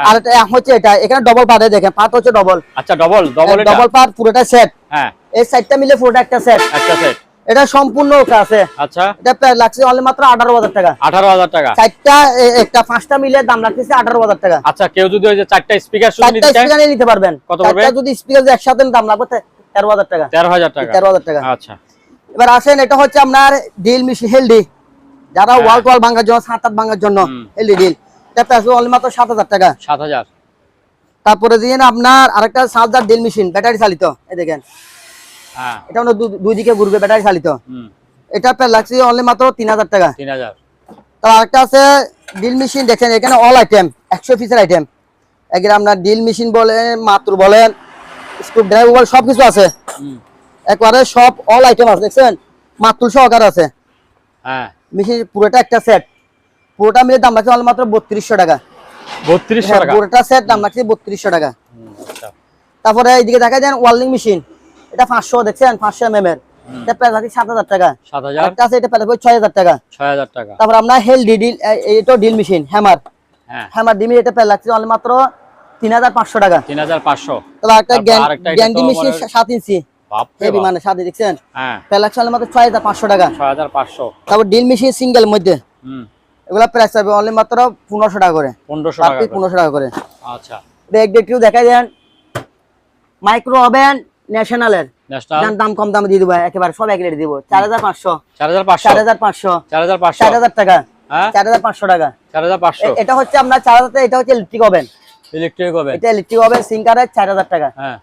S2: আর এটা হচ্ছে এটা এখানে ডবল পার্ট দেখেন, পার্ট হচ্ছে ডবল।
S1: আচ্ছা, ডবল
S2: ডবল পার্ট পুরোটা সেট।
S1: হ্যাঁ,
S2: এই সাইডটা মিলে পুরোটা একটা সেট।
S1: একটা সেট।
S2: এটা সম্পূর্ণ ওকে আছে।
S1: আচ্ছা,
S2: এটা প্রায় লাগছে অনলি মাত্র 18,000 টাকা।
S1: 18,000 টাকা।
S2: চারটা একটা পাঁচটা মিলে দাম লাগতেছে 18,000 টাকা।
S1: আচ্ছা, কেউ যদি ওই যে চারটা স্পিকার শুনে নিতে চায়,
S2: স্পিকার নিতে পারবেন।
S1: কত পড়বে?
S2: চারটা যদি স্পিকার একসাথে দাম লাগবে 13,000 টাকা।
S1: 13,000 টাকা।
S2: 13,000 টাকা।
S1: আচ্ছা,
S2: এবার আসেন, এটা হচ্ছে আপনার ডিল মেশিন হেলদি, যারা ওয়াল টোয়াল ভাঙার জন্য, ছাদ ভাঙার জন্য হেলদি ডিল। এটা প্রাইস অনলি মাত্র 7,000 টাকা।
S1: 7,000।
S2: তারপরে দিন আপনার আরেকটা চার্জার ডিল মেশিন, ব্যাটারি চালিত, এই দেখেন।
S1: হ্যাঁ,
S2: এটা হলো দুই দিকে ঘুরবে, ব্যাটারি চালিত। এটা প্রায় লাগছে অনলি মাত্র 3,000 টাকা।
S1: 3,000।
S2: তারপর আরেকটা আছে ডিল মেশিন, দেখেন এখানে অল আইটেম 100 পিসের আইটেম। এখানে আপনার ডিল মেশিন বলেন, মাতুর বলেন, স্ক্রু ড্রাইভার বলেন, সবকিছু আছে। একবারে সব অল আইটেম আছে, দেখছেন মাতুল সহকারে আছে।
S1: হ্যাঁ,
S2: মেশিন পুরোটা একটা সেট, পুরোটা মিলে দাম লাগছে অনলি মাত্র 3200 টাকা।
S1: 3200 টাকা
S2: পুরোটা সেট দাম লাগছে 3200 টাকা।
S1: আচ্ছা,
S2: তারপরে এইদিকে দেখা যায় ওয়ার্লিং মেশিন, এটা 500, দেখছেন 500 mm এর। এটা প্রাইস আছে 7,000 টাকা।
S1: 7,000।
S2: একটা আছে, এটা প্রাইস হবে 6,000 টাকা।
S1: 6,000 টাকা।
S2: তারপর আমরা হেলদি ডিল, এটা ডিল মেশিন হ্যামার।
S1: হ্যাঁ,
S2: হ্যামার ডিমি, এটা প্রাইস লাগছে অনলি মাত্র 3,500 টাকা।
S1: 3,500।
S2: তারপর একটা গ্যান্ডি মেশিন 7 ইঞ্চি হেভি, মানে 7 দেখছেন।
S1: হ্যাঁ,
S2: প্রাইস লাগছে অনলি মাত্র 6,500 টাকা।
S1: 6,500।
S2: তারপর ডিল মেশিন সিঙ্গেল মধ্যে, এগুলা প্রাইস হবে অনলি মাত্র 1500 টাকা করে।
S1: 1500 টাকা।
S2: 1500 টাকা করে।
S1: আচ্ছা,
S2: একটু দেখা দেন মাইক্রো ওভেন ন্যাশনালের, দাম কম দামে দিয়ে দেবো, একেবারে সব এক রেট দিব। 4,500।
S1: 4,500।
S2: 4,000 টাকা। 4,500 টাকা।
S1: 4,500।
S2: এটা হচ্ছে আপনার 4,000 টাকা। এটা হচ্ছে ইলেকট্রিক ওভেন।
S1: Electric oven.
S2: এটা ইলেকট্রিক ওভেন সিঙ্কারের 4,000 টাকা।
S1: হ্যাঁ,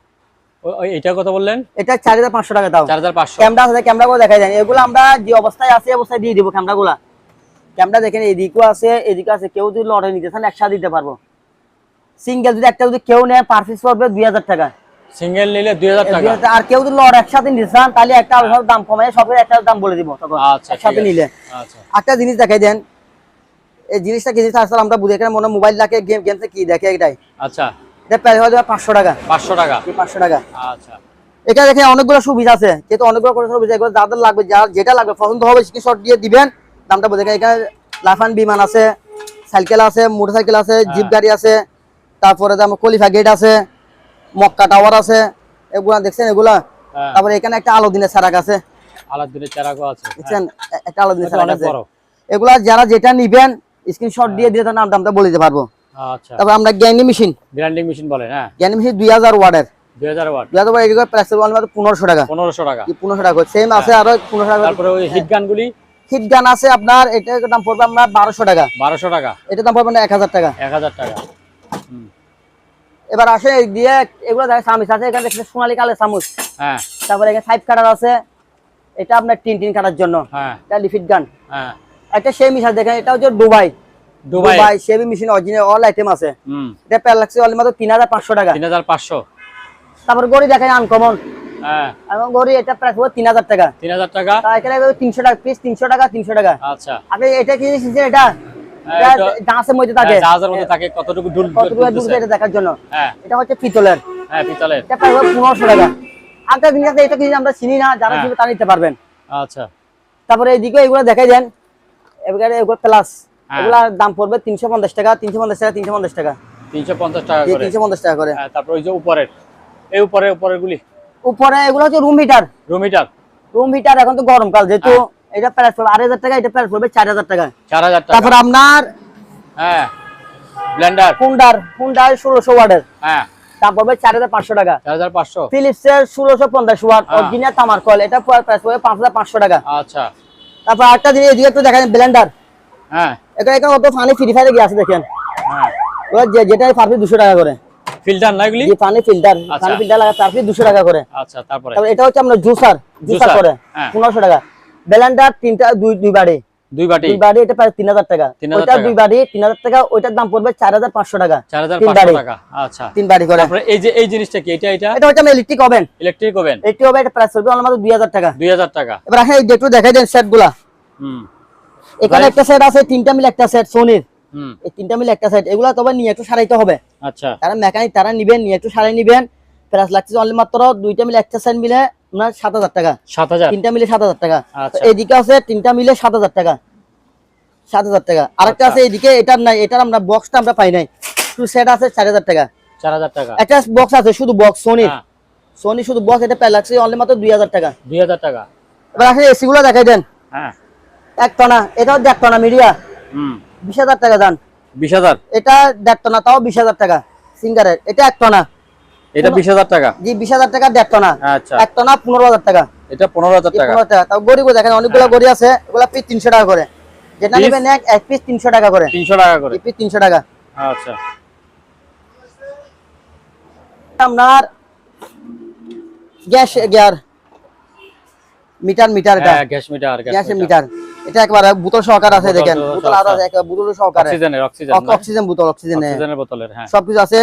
S1: এটা কত বললেন?
S2: এটা 4,500 টাকা দাও।
S1: 4,500।
S2: ক্যামেরা আছে, ক্যামেরাগুলো দেখা যায়। এগুলো আমরা যে অবস্থায় আছে অবস্থায় দিয়ে দিব ক্যামেরাগুলা। ক্যামেরা দেখেন এদিকেও আছে, এদিকে আছে। কেউ যদি লটে নিতে চান একসাথে দিতে পারবো। সিঙ্গেল যদি একটা যদি কেউ নেয় পার পিস পড়বে 2,000 টাকা।
S1: সিঙ্গেল নিলে 2,000 টাকা।
S2: আর কেউ যদি লট একসাথে নিতে চান তাহলে একটা আলাদা দাম কমায় সবের একটা দাম বলে দিব তখন।
S1: আচ্ছা,
S2: একসাথে নিলে।
S1: আচ্ছা,
S2: একটা জিনিস দেখাই দেন, এই জিনিসটা কি জিনিস আসলে আমরা বুঝে এখানে মনে মোবাইল রাখে গেমসে কি দেখে এটাই।
S1: আচ্ছা,
S2: এটা প্রাইস হবে 500 টাকা।
S1: 500 টাকা।
S2: 500 টাকা।
S1: আচ্ছা,
S2: এটা দেখেন অনেকগুলো সুবিধা আছে, যেহেতু অনেকগুলো করে সুবিধা, এগুলো যাদের লাগবে, যার যেটা লাগবে পছন্দ হবে স্ক্রিনশট দিয়ে দিবেন, দামটা বুঝে। এখানে লাফান বিমান আছে, সাইকেল আছে, মোটরসাইকেল আছে, জিপ গাড়ি আছে, তারপরে যেমন খলিফা গেট আছে, মক্কা টাওয়ার আছে, এগুলা দেখছেন এগুলা। তারপরে এখানে একটা আলাদিনের চারাক আছে,
S1: আলাদিনের চারাকও আছে,
S2: দেখছেন একটা আলাদিনের চারাক আছে।
S1: বড়।
S2: এগুলা যারা যেটা নিবেন স্ক্রিনশট দিয়ে দিলে তার দামটা বলে দিতে পারবো।
S1: আচ্ছা,
S2: তারপর আমরা গ্যান্ডি মেশিন,
S1: গ্রাইন্ডিং মেশিন বলেন। হ্যাঁ,
S2: গ্যান্ডি মেশিন 2000 ওয়াটের।
S1: 2000 ওয়াট।
S2: 2000 ওয়াট এগুলো প্রাইস হবে মাত্র 1500 টাকা।
S1: 1500 টাকা।
S2: 1500 টাকা সেম আছে, আরো 1500 টাকা।
S1: তারপরে ওই হিট গানগুলি,
S2: হিট গান আছে আপনার, এটার দাম পড়বে আপনার 1200 টাকা।
S1: 1200 টাকা।
S2: এটার দাম পড়বে 1000 টাকা।
S1: 1000 টাকা।
S2: এবার আসে দিয়ে এগুলো দেখেন চামচ আছে, এখানে দেখছেন সোনালী কালের চামচ।
S1: হ্যাঁ,
S2: তারপরে এখানে 5 কাটার আছে, এটা আপনার টিন কাটার জন্য।
S1: হ্যাঁ,
S2: এটা লিফিট গান।
S1: হ্যাঁ,
S2: একটা সেই মিশার দেখেন, এটা হচ্ছে দুবাই শেভি মেশিন অরিজিনাল অল আইটেম আছে। এটা প্যার লাগছে অনলি মাত্র 3,500 টাকা।
S1: 3,500।
S2: তারপর গড়ি দেখেন আনকমন।
S1: হ্যাঁ,
S2: এবং গড়ি এটা প্রাইস হবে 3,000 টাকা।
S1: 3,000 টাকা।
S2: এখানে 300 টাকা পিস, 300 টাকা, 300 টাকা।
S1: আচ্ছা,
S2: আপনি এটা কি জিনিস, এটা জাহাজের মধ্যে থাকে,
S1: জাহাজের মধ্যে থাকে, কতটুকু
S2: দূর এটা দেখার জন্য।
S1: হ্যাঁ,
S2: এটা হচ্ছে পিতলের।
S1: হ্যাঁ, পিতলের।
S2: এটা প্রাইস হবে 1500 টাকা। একটা জিনিস আছে, এটা কি আমরা চিনি না, যারা চিনবে তারা নিতে পারবেন।
S1: আচ্ছা,
S2: তারপরে এইদিকে এগুলো দেখাই দেন, এবারে এগুলো প্লাস, এগুলার দাম পড়বে 350 টাকা, 350 টাকা, 350 টাকা।
S1: 350 টাকা করে।
S2: 350 টাকা করে।
S1: হ্যাঁ, তারপর ওই যে উপরের, এই উপরের গুলি,
S2: উপরে এগুলো হচ্ছে রুম হিটার। রুম হিটার এখন তো গরমকাল, যেহেতু এটা প্রাইস পড়বে 8,000 টাকা, এটা প্রাইস পড়বে 4,000 টাকা।
S1: 4,000 টাকা।
S2: তারপর আপনার
S1: হ্যাঁ, ব্লেন্ডার
S2: কুন্ডার 1600 ওয়াটের,
S1: হ্যাঁ,
S2: দাম পড়বে 4,500 টাকা।
S1: 4,500।
S2: ফিলিপসের 1650 ওয়াট অরিজিনাল তামার কয়েল, এটা প্রাইস পড়বে 5,500 টাকা।
S1: আচ্ছা,
S2: তারপর একটা জিনিস এদিকে একটু দেখেন, ব্লেন্ডার।
S1: হ্যাঁ,
S2: এখানে কত ফানি ফ্রি ফায়ারে গিয়ে আছে দেখেন।
S1: হ্যাঁ,
S2: যেটা পার পিস 200 টাকা করে।
S1: ফিল্টার না এগুলি?
S2: পানি ফিল্টার লাগা পার পিস 200 টাকা করে।
S1: আচ্ছা, তারপরে
S2: এটা হচ্ছে আমরা জুসার করে 1500 টাকা। ব্লেন্ডার তিনটা দুই বাড়ি, এটা প্রায় 3,000 টাকা। ওইটা 2 বাড়ি 3,000 টাকা, ওইটার দাম পড়বে 4,500 টাকা।
S1: 4,500 টাকা। আচ্ছা,
S2: 3 বাড়ি করে।
S1: তারপরে এই জিনিসটা কি? এটা
S2: হচ্ছে আমরা ইলেকট্রিক ওভেন।
S1: এটা
S2: প্রাইস পড়বে মাত্র 2,000 টাকা।
S1: 2,000 টাকা।
S2: এবার আসেন একটু দেখাই দেন সেটগুলা। এখানে একটা সেট আছে, 3টা মিলে একটা সেট সোনির। এই 3টা মিলে একটা সেট, এগুলা তবে নিয়ে একটু সারাইতে হবে।
S1: আচ্ছা,
S2: তারা মেকানিক তারা নিবেন, নিয়ে একটু সারাই নিবেন। প্রাইস লাগছে অনলি মাত্র 2টা মিলে একটা সেট মিলে আপনার 7,000 টাকা।
S1: 7,000।
S2: 3টা মিলে 7,000 টাকা।
S1: আচ্ছা,
S2: এইদিকে আছে 3টা মিলে 7,000 টাকা। 7,000 টাকা। আরেকটা আছে এইদিকে, এটার নাই, এটার আমরা বক্সটা আমরা পাই নাই, টু সেট আছে 4000 টাকা।
S1: 4000 টাকা।
S2: একটা বক্স আছে শুধু বক্স সোনি শুধু বক্স, এটা প্যালাক্সি অনলি মাত্র 2000 টাকা।
S1: 2000 টাকা।
S2: এবার আসলে এসি গুলো দেখাই দেন।
S1: হ্যাঁ,
S2: এক টনা, এটাও 1.5 টনা মিডিয়া। 20000 টাকা দাম।
S1: 20000।
S2: এটা 1.5 টনা, তাও 20000 টাকা সিঙ্গারের। এটা 1 টনা,
S1: এটা 20000 টাকা।
S2: জি 20000 টাকা 1.5 টনা।
S1: আচ্ছা,
S2: 1 টনা 15000 টাকা।
S1: এটা 15000 টাকা।
S2: 15000 টাকা। তাও গড়িগুলো দেখেন, অনেকগুলো গড়ি আছে, এগুলা পিস 300 টাকা করে। যেটা নেবেন এক পিস 300 টাকা করে।
S1: 300 টাকা করে।
S2: পিস 300 টাকা।
S1: আচ্ছা,
S2: আপনার গ্যাস গিয়ার মিটার এটা।
S1: হ্যাঁ, গ্যাস মিটার।
S2: গ্যাসের মিটার। এটা একবার বোতল সহকারে আছে, দেখেন বোতল আরো আছে, একবার বোতল সহকারে। অক্সিজেন বোতল, অক্সিজেনের
S1: বোতলের। হ্যাঁ,
S2: সবকিছু আছে।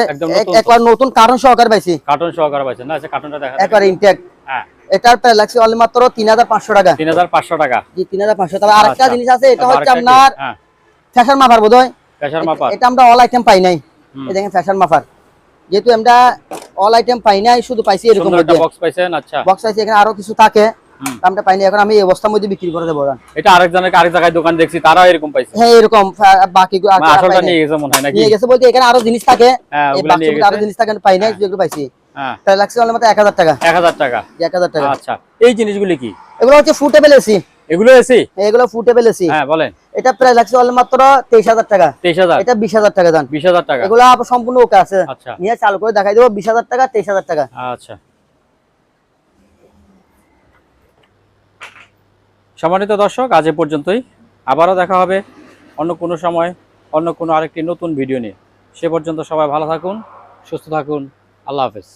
S2: একবার নতুন কার্টন সহকারে পাইছি।
S1: কার্টন সহকারে পাইছেন না? আচ্ছা, কার্টনটা দেখা
S2: একবার ইনটেক।
S1: হ্যাঁ,
S2: এটার প্রাইস লাগছে অনলি মাত্র 3500 টাকা।
S1: 3500 টাকা।
S2: জি 3500। তবে আরেকটা
S1: আচ্ছা,
S2: জিনিস আছে, এটা হচ্ছে
S1: আরেকটা কি?
S2: আপনার
S1: হ্যাঁ,
S2: ফ্যাশন মাপার বোধহয়।
S1: প্রেসার মাপার।
S2: এটা আমরা অল আইটেম পাই নাই। এই দেখেন ফ্যাশন মাপার, যেহেতু আমরা অল আইটেম পাই নাই, শুধু পাইছি এরকম
S1: সুন্দর একটা বক্স পাইছেন। আচ্ছা,
S2: বক্স পাইছি, এখানে আরো কিছু থাকে, আমরা পাইনি। এখন আমি এই অবস্থার মধ্যে বিক্রি করে দেবো।
S1: এটা আরেকজনের আরেক জায়গায় দোকান দেখছি, তারাও এরকম পাইছে।
S2: হ্যাঁ, এরকম বাকি
S1: আসলটা নিয়ে গেছে মনে হয় নাকি?
S2: নিয়ে গেছে বলতে এখানে আরো জিনিস থাকে,
S1: হ্যাঁ,
S2: এই
S1: ওগুলা নিয়ে
S2: বাক্সের মধ্যে আরো
S1: গেছে।
S2: জিনিস থাকে, পাই নাই, যেগুলো পাইছি।
S1: হ্যাঁ,
S2: প্রায় লাগছে অনলি মাত্র 1000 টাকা।
S1: 1000 টাকা।
S2: 1000 টাকা।
S1: আচ্ছা, এই জিনিসগুলি কি?
S2: এগুলো হচ্ছে ফুটেবল এসি।
S1: এগুলো এসি?
S2: এগুলো ফুটেবল এসি।
S1: হ্যাঁ, বলেন।
S2: এটা প্রায় লাগছে অনলি মাত্র 23000 টাকা।
S1: 23000।
S2: এটা 20000 টাকা দাম।
S1: 20000 টাকা।
S2: এগুলো সম্পূর্ণ ওকে আছে।
S1: আচ্ছা,
S2: নিয়ে চালু করে দেখাই দেবো। 20000 টাকা, 23000 টাকা।
S1: আচ্ছা। সম্মানিত দর্শক, আজ এ পর্যন্তই। আবারও দেখা হবে অন্য কোনো সময়, অন্য কোনো আরেকটি নতুন ভিডিও নিয়ে। সে পর্যন্ত সবাই ভালো থাকুন, সুস্থ থাকুন। আল্লাহ হাফেজ।